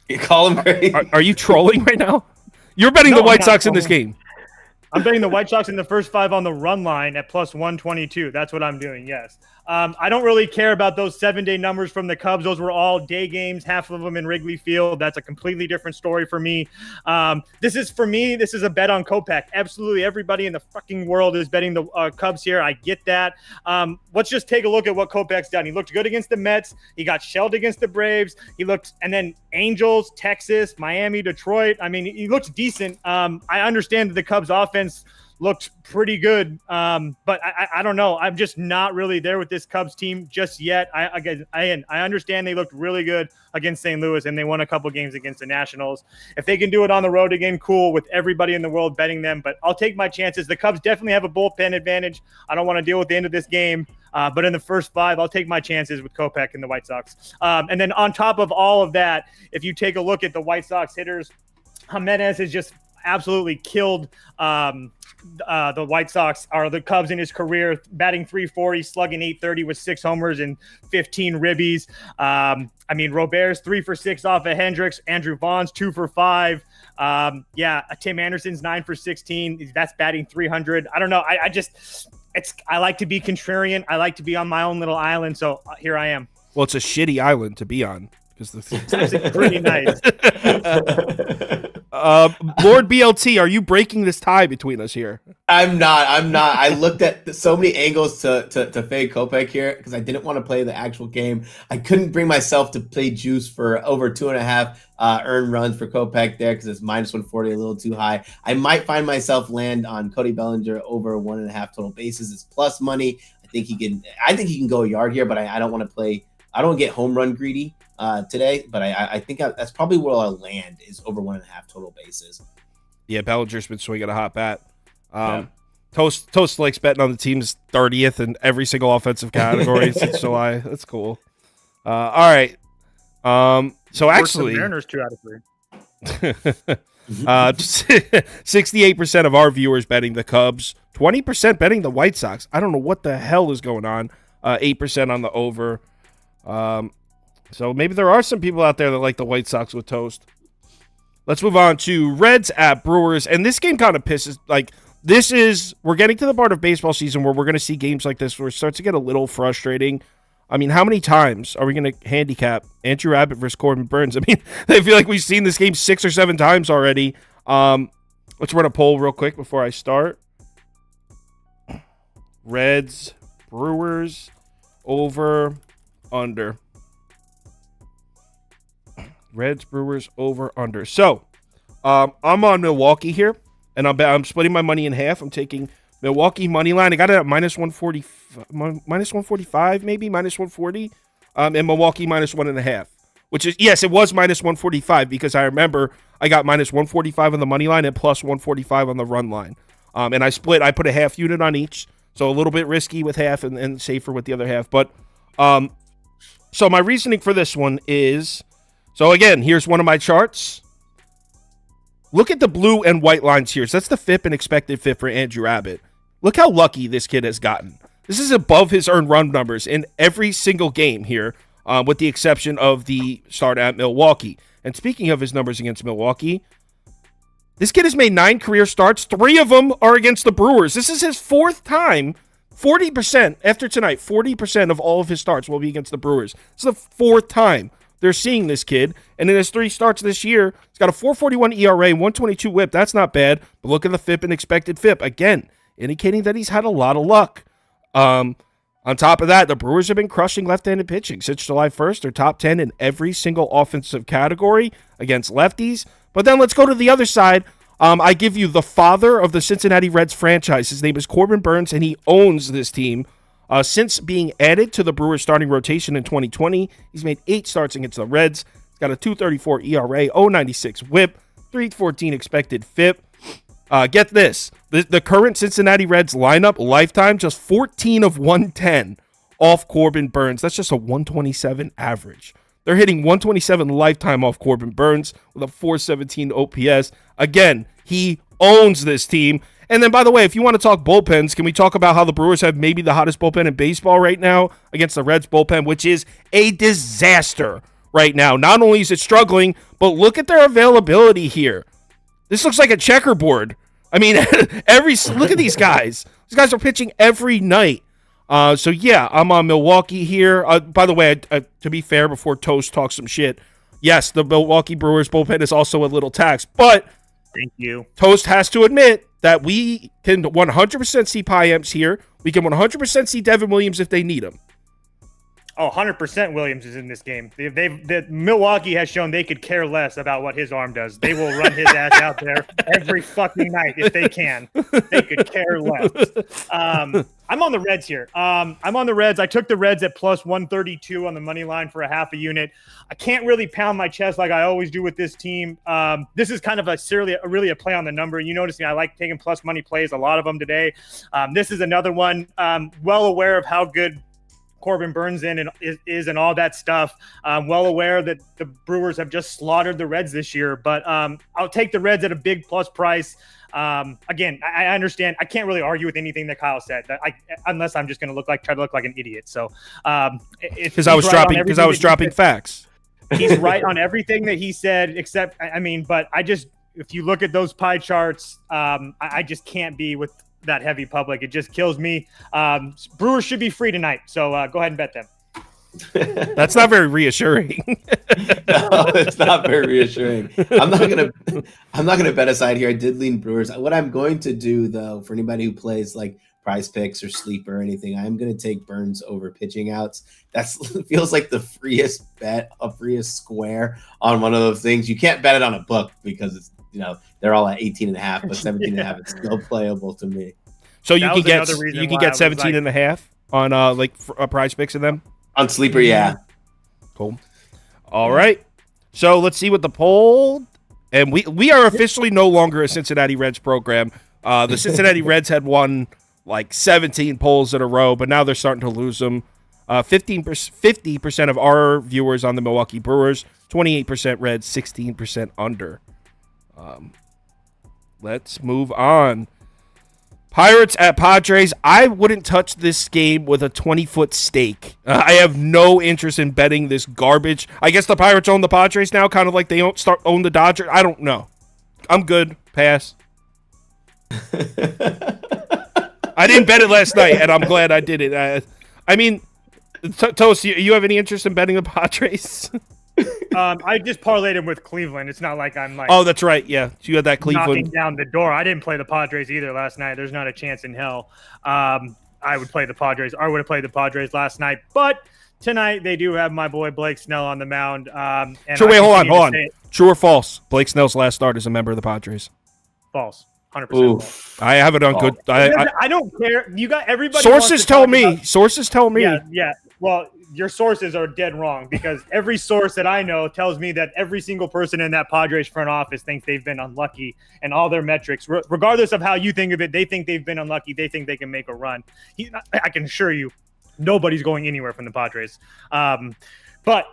You call him crazy. Are you trolling right now? You're betting the White Sox in this game. I'm betting the White Sox in the first 5 on the run line at +122. That's what I'm doing, yes. I don't really care about those 7-day numbers from the Cubs. Those were all day games, half of them in Wrigley Field. That's a completely different story for me. This is a bet on Kopech. Absolutely everybody in the fucking world is betting the Cubs here. I get that. Let's just take a look at what Kopech's done. He looked good against the Mets. He got shelled against the Braves. And then Angels, Texas, Miami, Detroit. I mean, he looks decent. I understand that the Cubs offense looked pretty good. But I don't know. I'm just not really there with this Cubs team just yet. I understand they looked really good against St. Louis, and they won a couple games against the Nationals. If they can do it on the road again, cool, with everybody in the world betting them. But I'll take my chances. The Cubs definitely have a bullpen advantage. I don't want to deal with the end of this game. But in the first 5, I'll take my chances with Kopech and the White Sox. And then on top of all of that, if you take a look at the White Sox hitters, Jimenez has just absolutely killed the White Sox, or the Cubs, in his career, batting .340, slugging .830 with 6 homers and 15 ribbies. I mean, Robert's 3 for 6 off of Hendricks. Andrew Vaughn's 2 for 5. Tim Anderson's 9 for 16. That's batting .300. I don't know. I like to be contrarian. I like to be on my own little island. So here I am. Well, it's a shitty island to be on because it's actually pretty nice. Lord BLT, are you breaking this tie between us here? I'm not. I looked at so many angles to fade Kopech here because I didn't want to play the actual game. I couldn't bring myself to play juice for over 2.5 earned runs for Kopech there because it's -140, a little too high. I might find myself land on Cody Bellinger over 1.5 total bases. It's plus money. I think he can go a yard here, but I don't want to play. I don't get home run greedy today, but I think that's probably where I'll land, is over 1.5 total bases. Yeah, Bellinger's been swinging a hot bat. Toast likes betting on the team's 30th in every single offensive category since July. That's cool. All right. So actually, Mariners 2 out of 3. 68% of our viewers betting the Cubs, 20% betting the White Sox. I don't know what the hell is going on. 8% on the over. So maybe there are some people out there that like the White Sox with Toast. Let's move on to Reds at Brewers. And this game kind of pisses, we're getting to the part of baseball season where we're going to see games like this where it starts to get a little frustrating. I mean, how many times are we going to handicap Andrew Abbott versus Corbin Burns? I mean, I feel like we've seen this game 6 or 7 times already. Let's run a poll real quick before I start. Reds, Brewers, over, under. Reds, Brewers, over, under. So, I'm on Milwaukee here, and I'm splitting my money in half. I'm taking Milwaukee money line. I got it at -145, maybe -140, and Milwaukee -1.5. Which is, yes, it was -145 because I remember I got -145 on the money line and +145 on the run line. And I put a half unit on each, so a little bit risky with half and safer with the other half. But so my reasoning for this one is. So, again, here's one of my charts. Look at the blue and white lines here. So that's the FIP and expected FIP for Andrew Abbott. Look how lucky this kid has gotten. This is above his earned run numbers in every single game here, with the exception of the start at Milwaukee. And speaking of his numbers against Milwaukee, this kid has made 9 career starts. 3 of them are against the Brewers. This is his 4th time. 40%, after tonight, 40% of all of his starts will be against the Brewers. This is the 4th time they're seeing this kid, and in his 3 starts this year, he's got a 4.41 ERA, 122 WHIP. That's not bad, but look at the FIP and expected FIP. Again, indicating that he's had a lot of luck. On top of that, the Brewers have been crushing left-handed pitching. Since July 1st, they're top 10 in every single offensive category against lefties. But then let's go to the other side. I give you the father of the Cincinnati Reds franchise. His name is Corbin Burns, and he owns this team. Since being added to the Brewers starting rotation in 2020, he's made 8 starts against the Reds. He's got a 2.34 ERA, 0.96 WHIP, 3.14 expected FIP. Get this. The current Cincinnati Reds lineup, lifetime, just 14 of 110 off Corbin Burns. That's just a 127 average. They're hitting 127 lifetime off Corbin Burns with a 417 OPS. Again, he owns this team. And then, by the way, if you want to talk bullpens, can we talk about how the Brewers have maybe the hottest bullpen in baseball right now against the Reds bullpen, which is a disaster right now. Not only is it struggling, but look at their availability here. This looks like a checkerboard. I mean, look at these guys. These guys are pitching every night. So, yeah, I'm on Milwaukee here. By the way, to be fair, before Toast talks some shit, yes, the Milwaukee Brewers bullpen is also a little taxed, but thank you. Toast has to admit that we can 100% see Piems here. We can 100% see Devin Williams if they need him. Oh, 100% Williams is in this game. Milwaukee has shown they could care less about what his arm does. They will run his ass out there every fucking night if they can. They could care less. I'm on the Reds here. I'm on the Reds. I took the Reds at plus 132 on the money line for a half a unit. I can't really pound my chest like I always do with this team. This is kind of really a play on the number. You notice me, I like taking plus money plays, a lot of them today. This is another one. Well aware of how good Corbin Burns is and all that stuff. I'm well aware that the Brewers have just slaughtered the Reds this year, but I'll take the Reds at a big plus price. Again, I understand. I can't really argue with anything that Kyle said, unless I'm just going to try to look like an idiot. So, because I was dropping facts. He's right on everything that he said, except but if you look at those pie charts, I just can't be with that heavy public. It just kills me. Brewers should be free tonight, so go ahead and bet them. That's not very reassuring. No, it's not very reassuring. I'm not gonna bet aside here. I did lean Brewers. What I'm going to do though, for anybody who plays like Prize Picks or Sleeper or anything, I'm going to take Burns over pitching outs. That feels like the freest bet, a freest square on one of those things. You can't bet it on a book because it's, they're all at 18.5, but 17.5 is still playable to me. So you can get 17.5 on Prize Picks of them on Sleeper. Yeah. Cool. All right. So let's see what the poll, and we are officially no longer a Cincinnati Reds program. The Cincinnati Reds had won like 17 polls in a row, but now they're starting to lose them. 50% of our viewers on the Milwaukee Brewers, 28% Reds, 16% under. Let's move on. Pirates at Padres. I wouldn't touch this game with a 20-foot stake. I have no interest in betting this garbage. I guess the Pirates own the Padres now, kind of like they own the Dodgers. I don't know. I'm good. Pass. I didn't bet it last night, and I'm glad I did it. Toast, you have any interest in betting the Padres? I just parlayed him with Cleveland. It's not like I'm like, oh, that's right. Yeah, so you had that Cleveland knocking down the door. I didn't play the Padres either last night. There's not a chance in hell. I would play the Padres. I would have played the Padres last night, but tonight they do have my boy Blake Snell on the mound. So wait, hold on. True or false? Blake Snell's last start as a member of the Padres. False. 100% false. I have it on good. I don't care. You got everybody. Sources tell me. Sources tell me. Yeah. Well, your sources are dead wrong because every source that I know tells me that every single person in that Padres front office thinks they've been unlucky, and all their metrics, regardless of how you think of it, they think they've been unlucky. They think they can make a run. I can assure you, nobody's going anywhere from the Padres. But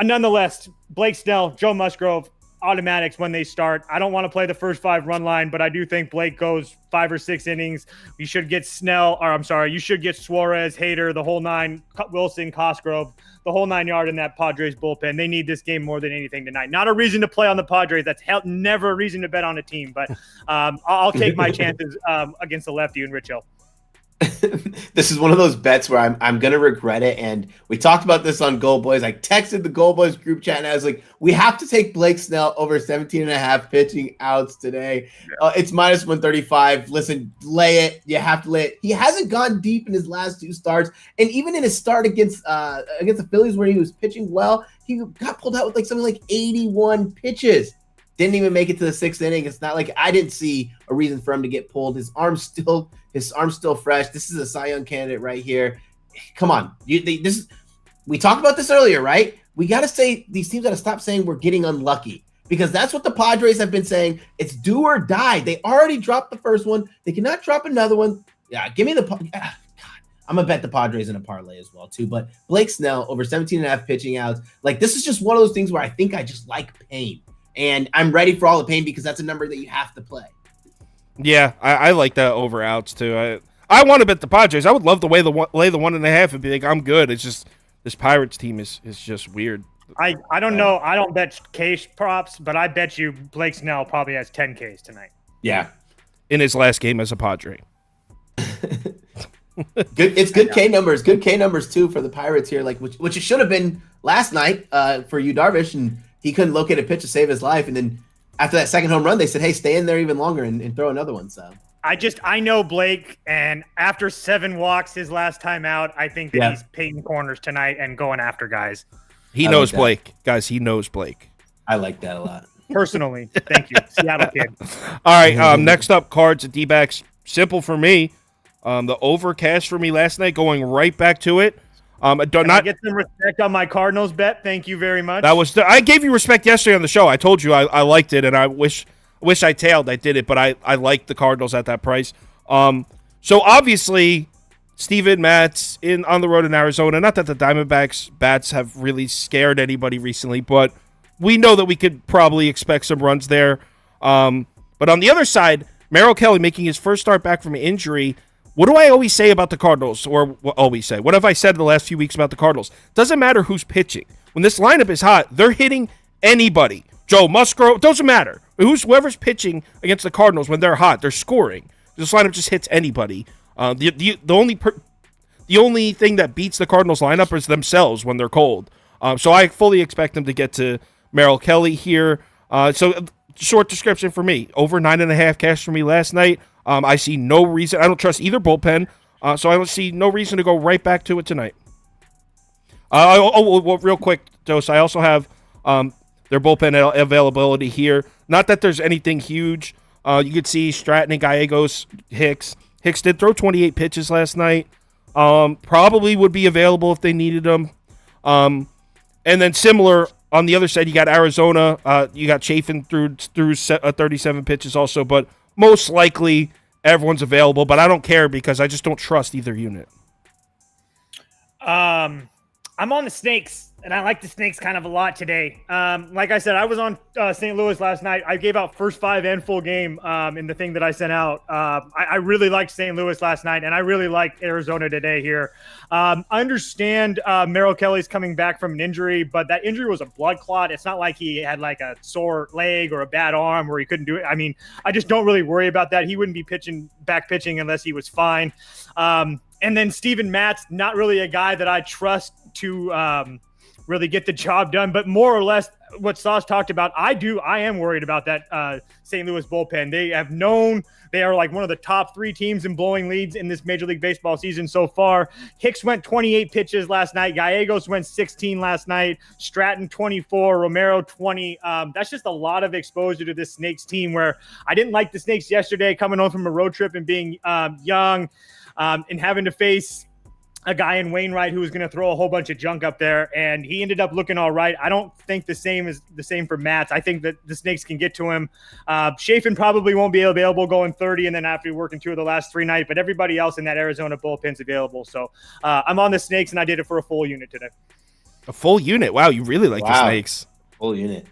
nonetheless, Blake Snell, Joe Musgrove, automatics when they start. I don't want to play the first 5 run line, but I do think Blake goes 5 or 6 innings. You should get you should get Suarez, Hader, the whole 9, Wilson, Cosgrove, the whole 9 yard in that Padres bullpen. They need this game more than anything tonight. Not a reason to play on the Padres. That's never a reason to bet on a team, but I'll take my chances against the lefty and Rich Hill. This is one of those bets where I'm gonna regret it. And we talked about this on Gold Boys. I texted the Gold Boys group chat and I was like, we have to take Blake Snell over 17.5 pitching outs today. It's minus 135. Listen, lay it. You have to lay it. He hasn't gone deep in his last 2 starts, and even in his start against the Phillies where he was pitching well, he got pulled out with like something like 81 pitches. Didn't even make it to the 6th inning. It's not like I didn't see a reason for him to get pulled. His arm's still fresh. This is a Cy Young candidate right here. Come on. We talked about this earlier, right? We got to say these teams got to stop saying we're getting unlucky, because that's what the Padres have been saying. It's do or die. They already dropped the first one. They cannot drop another one. Yeah, give me the God. I'm going to bet the Padres in a parlay as well, too. But Blake Snell over 17.5 pitching outs. Like, this is just one of those things where I think I just like pain. And I'm ready for all the pain because that's a number that you have to play. Yeah, I like that over outs too. I want to bet the Padres. I would love to lay the 1.5 and be like, I'm good. It's just this Pirates team is just weird. I don't know. I don't bet case props, but I bet you Blake Snell probably has 10 Ks tonight. Yeah, in his last game as a Padre. Good. It's good K numbers. Good K numbers too for the Pirates here. Like which it should have been last night for Yu Darvish, and he couldn't locate a pitch to save his life. And then after that second home run, they said, "Hey, stay in there even longer and throw another one." So I know Blake, and after 7 walks his last time out, I think that he's painting corners tonight and going after guys. He knows Blake. Guys, he knows Blake. I like that a lot. Personally, thank you, Seattle kid. All right, next up, cards at D-backs. Simple for me. The overcast for me last night, going right back to it. I get some respect on my Cardinals bet. Thank you very much. I gave you respect yesterday on the show. I told you I liked it, and I wish I tailed. I did it, but I liked the Cardinals at that price. So obviously, Steven Matz on the road in Arizona. Not that the Diamondbacks bats have really scared anybody recently, but we know that we could probably expect some runs there. But on the other side, Merrill Kelly making his first start back from an injury. What do I always say about the Cardinals? Or what have I said the last few weeks about the Cardinals? Doesn't matter who's pitching. When this lineup is hot, they're hitting anybody. Joe Musgrove, doesn't matter. Whoever's pitching against the Cardinals when they're hot, they're scoring. This lineup just hits anybody. The only thing that beats the Cardinals lineup is themselves when they're cold. So I fully expect them to get to Merrill Kelly here. So short description for me. Over 9.5 cash for me last night. I see no reason. I don't trust either bullpen. So I don't see no reason to go right back to it tonight. Real quick, Dose. I also have their bullpen availability here. Not that there's anything huge. You could see Stratton and Gallegos, Hicks. Hicks did throw 28 pitches last night. Probably would be available if they needed them. And then similar on the other side, you got Arizona. You got Chafin through 37 pitches also, but most likely everyone's available. But I don't care because I just don't trust either unit. I'm on the Snakes, and I like the Snakes kind of a lot today. Like I said, I was on St. Louis last night. I gave out first 5 and full game in the thing that I sent out. I really liked St. Louis last night, and I really liked Arizona today here. I understand Merrill Kelly's coming back from an injury, but that injury was a blood clot. It's not like he had like a sore leg or a bad arm where he couldn't do it. I mean, I just don't really worry about that. He wouldn't be back pitching unless he was fine. And then Steven Matz, not really a guy that I trust to really get the job done, but more or less what Sauce talked about, I am worried about that St. Louis bullpen. They have known they are like one of the top 3 teams in blowing leads in this Major League Baseball season so far. Hicks went 28 pitches last night. Gallegos went 16 last night. Stratton 24, Romero 20. That's just a lot of exposure to this Snakes team where I didn't like the Snakes yesterday coming home from a road trip and being young and having to face a guy in Wainwright who was going to throw a whole bunch of junk up there, and he ended up looking all right. I don't think the same is the same for Matz. I think that the Snakes can get to him. Chafin probably won't be available going 30, and then after working 2 of the last 3 nights, but everybody else in that Arizona bullpen's available. So I'm on the Snakes, and I did it for a full unit today. A full unit? Wow, you really like the Snakes. Full unit.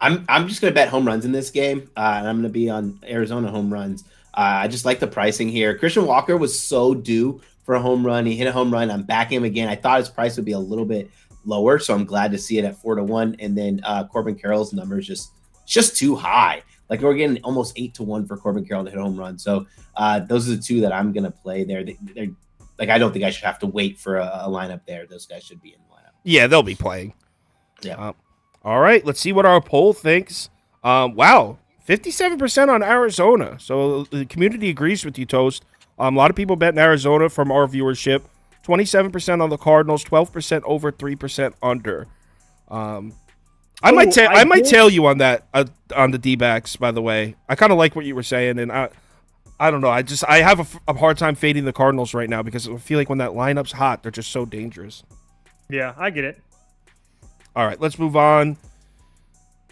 I'm just going to bet home runs in this game, and I'm going to be on Arizona home runs. I just like the pricing here. Christian Walker was so due for a home run. He hit a home run. I'm backing him again. I thought his price would be a little bit lower, so I'm glad to see it at 4-1. And then Corbin Carroll's number is just too high. Like we're getting almost 8-1 for Corbin Carroll to hit a home run. So those are the 2 that I'm gonna play there. They're like I don't think I should have to wait for a lineup there. Those guys should be in the lineup. Yeah, they'll be playing. Yeah. All right, let's see what our poll thinks. Wow, 57% on Arizona. So the community agrees with you, Toast. A lot of people betting Arizona from our viewership. 27% on the Cardinals, 12% over, 3% under. I might tail you on that on the D-backs. By the way, I kind of like what you were saying, and I don't know. I have a hard time fading the Cardinals right now because I feel like when that lineup's hot, they're just so dangerous. Yeah, I get it. All right, let's move on.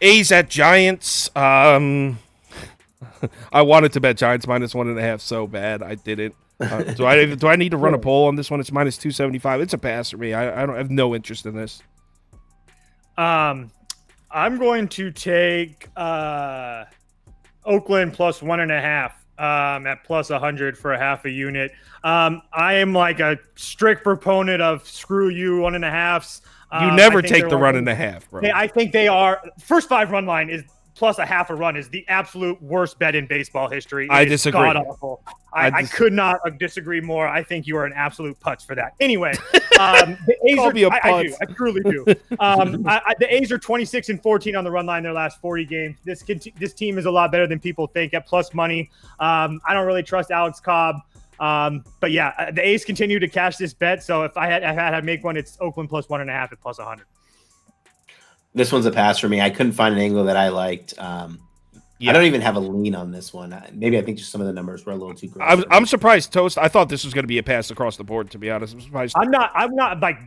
A's at Giants. I wanted to bet Giants minus 1.5 so bad. I didn't. Do I need to run a poll on this one? It's minus 275. It's a pass for me. I have no interest in this. I'm going to take Oakland plus 1.5 at plus 100 for a half a unit. I am like a strict proponent of screw you 1.5s. You never take the 1.5, bro. I think they are. First 5 run line is plus a half a run is the absolute worst bet in baseball history. I disagree. God awful. I could not disagree more. I think you are an absolute putz for that. Anyway, the A's Call me a I putz. do. I truly do. The A's are 26-14 on the run line their last 40 games. This team is a lot better than people think at plus money. I don't really trust Alex Cobb. But yeah, the A's continue to cash this bet. So if I had to make one, it's Oakland plus 1.5 at plus 100. This one's a pass for me. I couldn't find an angle that I liked. I don't even have a lean on this one. Maybe I think just some of the numbers were a little too gross. I'm surprised, Toast. I thought this was going to be a pass across the board, to be honest. I'm surprised. I'm not like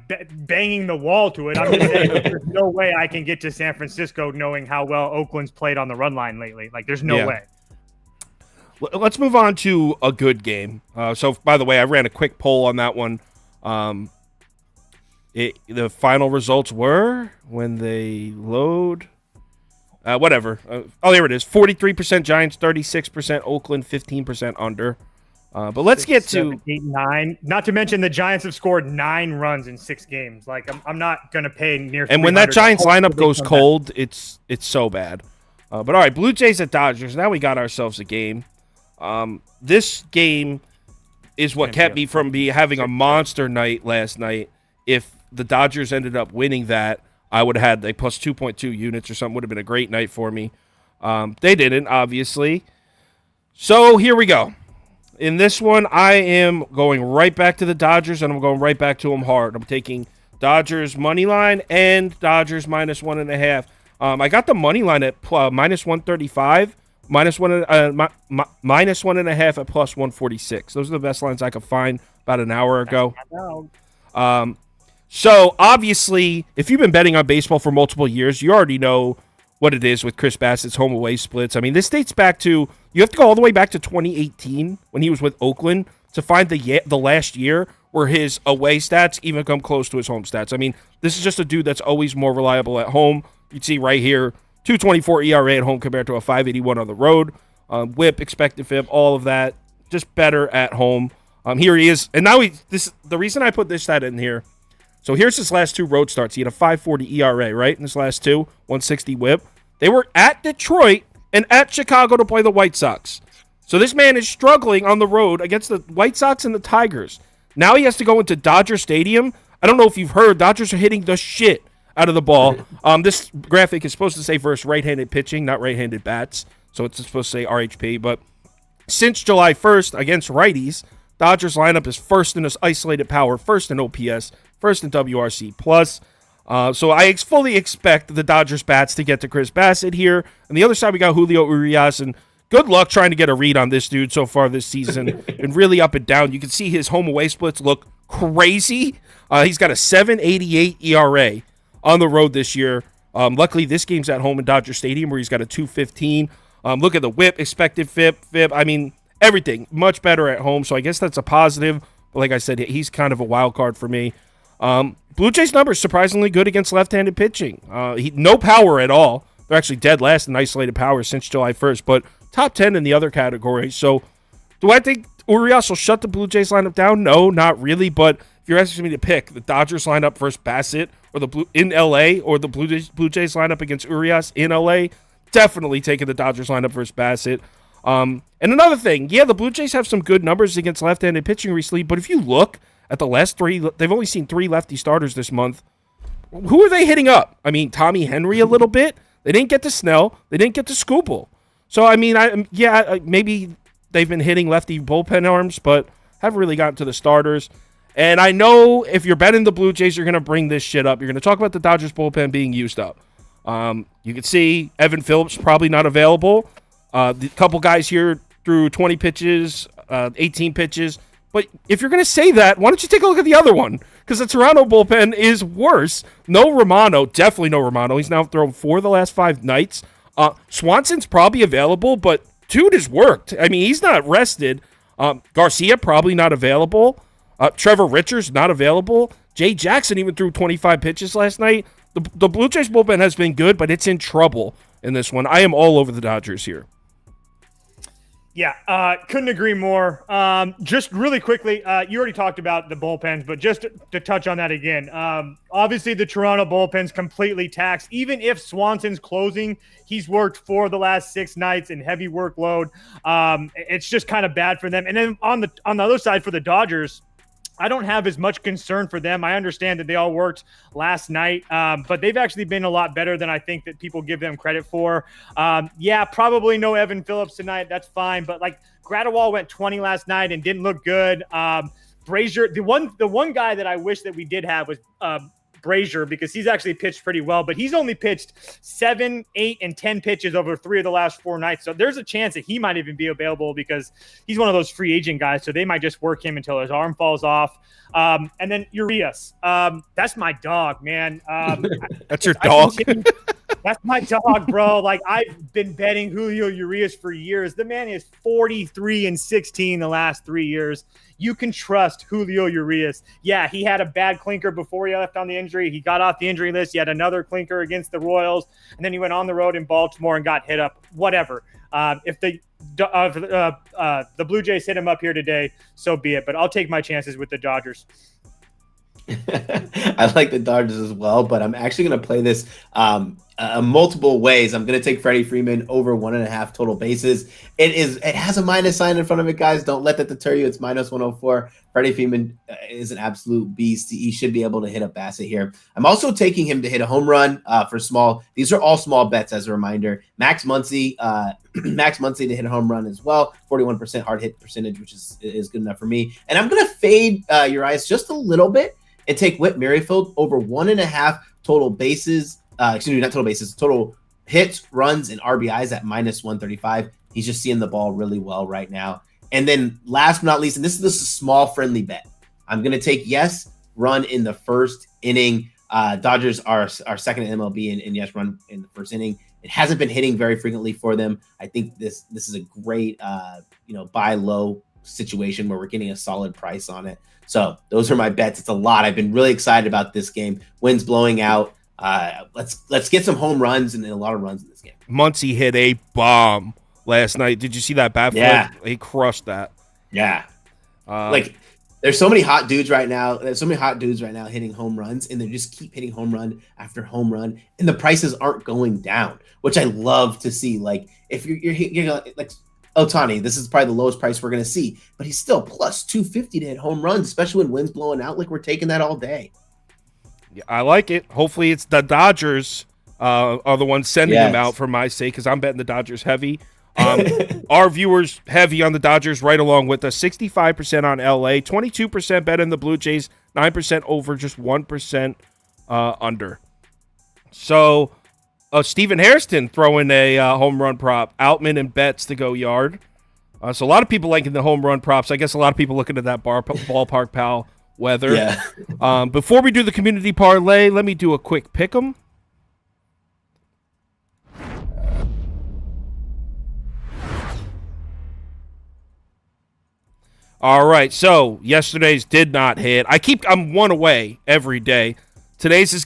banging the wall to it. I'm just saying there's no way I can get to San Francisco knowing how well Oakland's played on the run line lately. Like, there's no way. Let's move on to a good game. So, by the way, I ran a quick poll on that one. The final results were when they load. Whatever. There it is. 43% Giants, 36% Oakland, 15% under. But let's get to 8, 9. Not to mention the Giants have scored 9 runs in 6 games. Like, I'm not going to pay near. And when that Giants lineup goes cold, it's so bad. But all right, Blue Jays at Dodgers. Now we got ourselves a game. This game is what kept me from having a monster night last night. If the Dodgers ended up winning that, I would have had a plus 2.2 units or something. Would have been a great night for me. They didn't, obviously. So here we go. In this one, I am going right back to the Dodgers, and I'm going right back to them hard. I'm taking Dodgers money line and Dodgers minus 1.5. I got the money line at minus 135, minus 1.5 at plus 146. Those are the best lines I could find about an hour ago. So, obviously, if you've been betting on baseball for multiple years, you already know what it is with Chris Bassett's home-away splits. I mean, this dates back to, you have to go all the way back to 2018 when he was with Oakland to find the last year where his away stats even come close to his home stats. I mean, this is just a dude that's always more reliable at home. You can see right here, 2.24 ERA at home compared to a 5.81 on the road. WHIP, expected FIP, all of that, just better at home. Here he is. And now the reason I put this stat in here, so here's his last 2 road starts. He had a 5.40 ERA, right, in his last 2, 160 WHIP. They were at Detroit and at Chicago to play the White Sox. So this man is struggling on the road against the White Sox and the Tigers. Now he has to go into Dodger Stadium. I don't know if you've heard, Dodgers are hitting the shit out of the ball. This graphic is supposed to say versus right-handed pitching, not right-handed bats. So it's supposed to say RHP. But since July 1st against righties, Dodgers lineup is first in this isolated power, first in OPS, first in WRC+. So I fully expect the Dodgers bats to get to Chris Bassett here. On the other side, we got Julio Urias, and good luck trying to get a read on this dude so far this season. And really up and down. You can see his home-away splits look crazy. He's got a 7.88 ERA on the road this year. Luckily, this game's at home in Dodger Stadium where he's got a 2.15. Look at the WHIP, expected FIP. I mean, everything much better at home. So I guess that's a positive. But like I said, he's kind of a wild card for me. Blue Jays numbers surprisingly good against left-handed pitching. No power at all. They're actually dead last in isolated power since July 1st, but top 10 in the other categories. So do I think Urias will shut the Blue Jays lineup down? No, not really. But if you're asking me to pick the Dodgers lineup versus Bassett or in LA or the Blue Jays lineup against Urias in LA, definitely taking the Dodgers lineup versus Bassett. And another thing, the Blue Jays have some good numbers against left-handed pitching recently, but if you look at the last 3, they've only seen 3 lefty starters this month. Who are they hitting up? I mean, Tommy Henry a little bit. They didn't get to Snell. They didn't get to Skubal. So, I mean, maybe they've been hitting lefty bullpen arms, but haven't really gotten to the starters. And I know if you're betting the Blue Jays, you're going to bring this shit up. You're going to talk about the Dodgers bullpen being used up. You can see Evan Phillips probably not available. The couple guys here threw 20 pitches, 18 pitches. But if you're going to say that, why don't you take a look at the other one? Because the Toronto bullpen is worse. No Romano, definitely no Romano. He's now thrown 4 of the last 5 nights. Swanson's probably available, but dude has worked. I mean, he's not rested. Garcia probably not available. Trevor Richards not available. Jay Jackson even threw 25 pitches last night. The Blue Jays bullpen has been good, but it's in trouble in this one. I am all over the Dodgers here. Yeah, couldn't agree more. Just really quickly, you already talked about the bullpens, but just to touch on that again, obviously the Toronto bullpen's completely taxed. Even if Swanson's closing, he's worked 4 of the last 6 nights in heavy workload. It's just kind of bad for them. And then on the other side for the Dodgers, I don't have as much concern for them. I understand that they all worked last night, but they've actually been a lot better than I think that people give them credit for. Yeah, probably no Evan Phillips tonight. That's fine. But like Gratterwall went 20 last night and didn't look good. Brazier, the one guy that I wish that we did have was Brazier, because he's actually pitched pretty well, but he's only pitched 7, 8, and 10 pitches over 3 of the last 4 nights. So there's a chance that he might even be available because he's one of those free agent guys. So they might just work him until his arm falls off. And then Urias, that's my dog, man. That's your dog? That's my dog, bro. Like, I've been betting Julio Urias for years. The man is 43-16 the last 3 years. You can trust Julio Urias. Yeah, he had a bad clinker before he left on the injury. He got off the injury list. He had another clinker against the Royals, and then he went on the road in Baltimore and got hit up. Whatever. If the Blue Jays hit him up here today, so be it. But I'll take my chances with the Dodgers. I like the Dodgers as well, but I'm actually going to play this multiple ways. I'm going to take Freddie Freeman over 1.5 total bases. It has a minus sign in front of it, guys. Don't let that deter you. It's minus 104. Freddie Freeman is an absolute beast. He should be able to hit a Bassett here. I'm also taking him to hit a home run for small. These are all small bets as a reminder. Max Muncy to hit a home run as well. 41% hard hit percentage, which is good enough for me. And I'm going to fade Urias just a little bit and take Whit Merrifield over 1.5 total bases. Not total bases, total hits, runs, and RBIs at minus 135. He's just seeing the ball really well right now. And then last but not least, and this is a small friendly bet, I'm going to take Yes run in the first inning. Dodgers are second in MLB and Yes run in the first inning. It hasn't been hitting very frequently for them. I think this is a great buy low situation where we're getting a solid price on it. So those are my bets. It's a lot. I've been really excited about this game. Wind's blowing out. Let's get some home runs and a lot of runs in this game. Muncy hit a bomb last night. Did you see that bat flip? Yeah. He crushed that. Yeah. There's so many hot dudes right now. There's so many hot dudes right now hitting home runs, and they just keep hitting home run after home run, and the prices aren't going down, which I love to see. Like if you're like Ohtani, this is probably the lowest price we're going to see, but he's still plus 250 to hit home runs, especially when wind's blowing out. Like we're taking that all day. Yeah, I like it. Hopefully it's the Dodgers are the ones sending them out for my sake, because I'm betting the Dodgers heavy. Our viewers heavy on the Dodgers right along with us. 65% on LA, 22% bet in the Blue Jays, 9% over, just 1% under. So Stephen Hairston throwing a home run prop. Outman and Betts to go yard. So a lot of people liking the home run props. I guess a lot of people looking at that ballpark pal weather. Yeah. Before we do the community parlay, let me do a quick pick 'em. All right, so yesterday's did not hit. I'm one away every day. Today's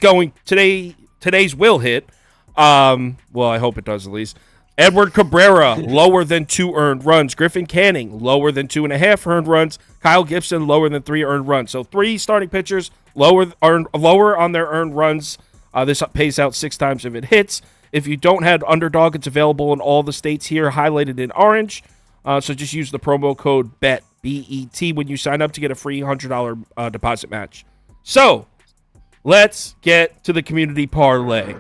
will hit. Well, I hope it does at least. Edward Cabrera, lower than 2 earned runs. Griffin Canning, lower than 2.5 earned runs. Kyle Gibson, lower than 3 earned runs. So 3 starting pitchers, lower on their earned runs. This pays out 6 times if it hits. If you don't have Underdog, it's available in all the states here, highlighted in orange. So just use the promo code BET, B-E-T, when you sign up to get a free $100 deposit match. So let's get to the community parlay.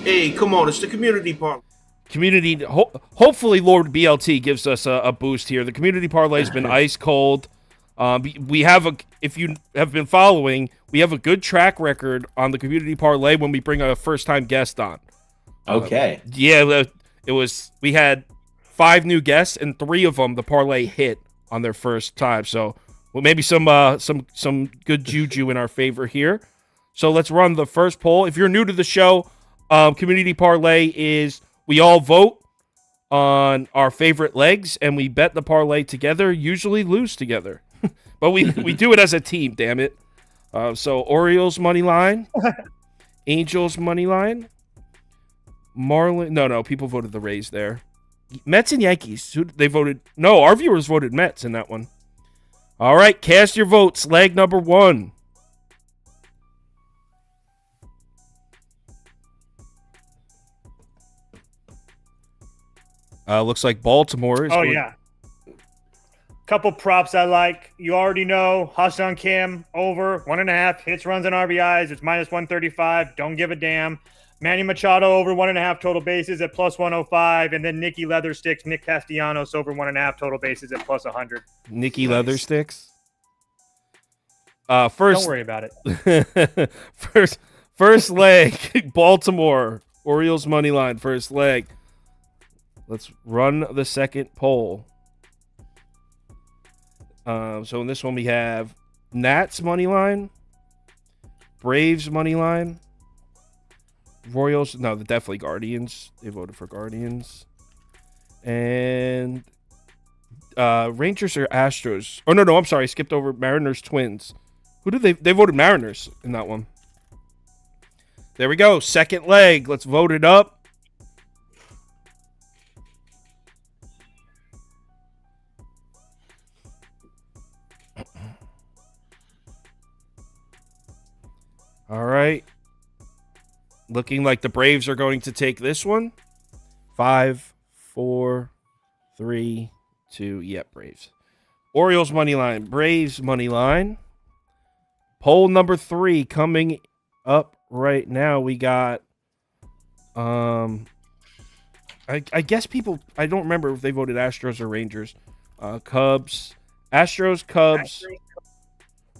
Hey, come on, it's the community parlay. Hopefully Lord BLT gives us a boost here. The community parlay has been ice cold. We have if you have been following, we have a good track record on the community parlay when we bring a first-time guest on. Okay. We had 5 new guests, and 3 of them the parlay hit on their first time. So, maybe some good juju in our favor here. So let's run the first poll. If you're new to the show, community parlay is we all vote on our favorite legs, and we bet the parlay together. Usually lose together, but we do it as a team. Damn it! So Orioles money line, Angels money line. Marlin. No. People voted the Rays there. Mets and Yankees. They voted? No, our viewers voted Mets in that one. All right, cast your votes. Leg number 1. Looks like Baltimore is. Yeah. Couple props I like. You already know Hassan Kim over 1.5 hits, runs, and RBIs. It's -135. Don't give a damn. Manny Machado over 1.5 total bases at +105, and then Nicky Leathersticks, Nick Castellanos over 1.5 total bases at +100. Nicky Leathersticks. First, don't worry about it. first leg, Baltimore Orioles money line. First leg. Let's run the second poll. So in this one we have Nats money line, Braves money line. Royals, no, definitely Guardians. They voted for Guardians. And Rangers or Astros. Oh, no, I'm sorry. I skipped over Mariners, Twins. Who did they voted Mariners in that one. There we go. Second leg. Let's vote it up. All right. Looking like the Braves are going to take this one. 5, 4, 3, 2. Yep, Braves. Orioles money line. Braves money line. Poll number 3 coming up right now. We got. I guess people. I don't remember if they voted Astros or Rangers. Cubs. Astros, Cubs,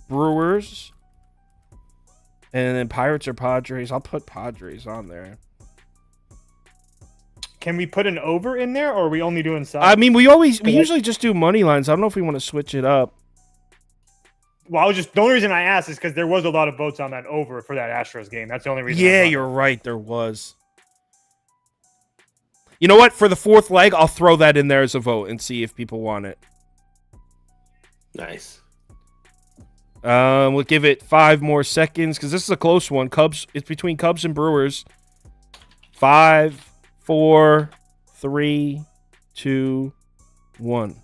Brewers. And then Pirates or Padres. I'll put Padres on there. Can we put an over in there, or are we only doing some? I mean, we usually just do money lines. I don't know if we want to switch it up. Well, the only reason I asked is because there was a lot of votes on that over for that Astros game. That's the only reason. Yeah, you're right. There was. You know what? For the fourth leg, I'll throw that in there as a vote and see if people want it. Nice. We'll give it 5 more seconds because this is a close one. It's between Cubs and Brewers. 5, 4, 3, 2, 1.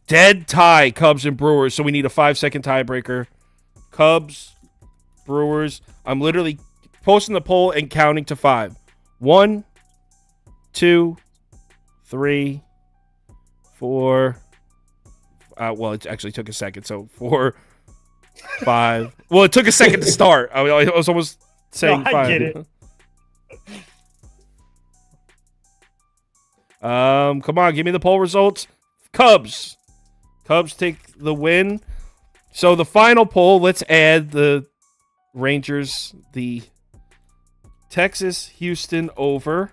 Dead tie, Cubs and Brewers. So we need a 5-second tiebreaker. Cubs, Brewers. I'm literally posting the poll and counting to 5. 1, 2, 3, 4. Well, it actually took a second. So 4, 5. Well, it took a second to start. I was almost saying 5. I get it. Come on, give me the poll results. Cubs take the win. So the final poll, let's add the Rangers, the Texas, Houston over.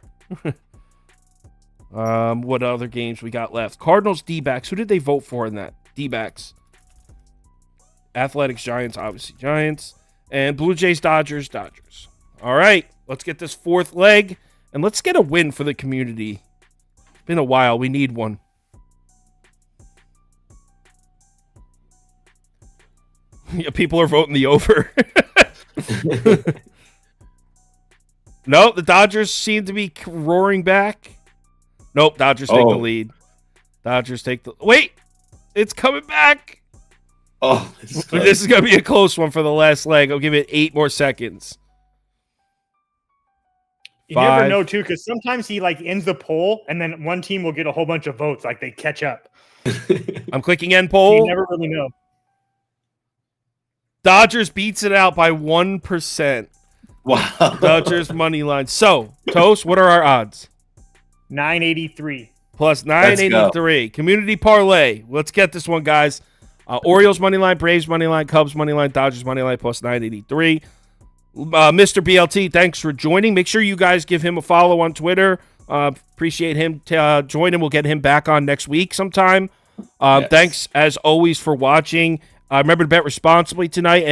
What other games we got left? Cardinals, D-backs. Who did they vote for in that? D-backs. Athletics, Giants, obviously Giants. And Blue Jays, Dodgers. All right, let's get this fourth leg, and let's get a win for the community. It's been a while. We need one. Yeah, people are voting the over. No, the Dodgers seem to be roaring back. Nope, Dodgers take the lead. Wait, it's coming back. Oh, this is going to be a close one for the last leg. I'll give it 8 more seconds. You never know, too, because sometimes he ends the poll, and then one team will get a whole bunch of votes. They catch up. I'm clicking end poll. You never really know. Dodgers beats it out by 1%. Wow. Dodgers money line. So, Toast, what are our odds? 983. Plus 983. Community parlay. Let's get this one, guys. Orioles money line, Braves money line, Cubs money line, Dodgers money line plus 983. Mr. BLT, thanks for joining. Make sure you guys give him a follow on Twitter. Appreciate him joining. We'll get him back on next week sometime. Yes. Thanks, as always, for watching. Remember to bet responsibly tonight.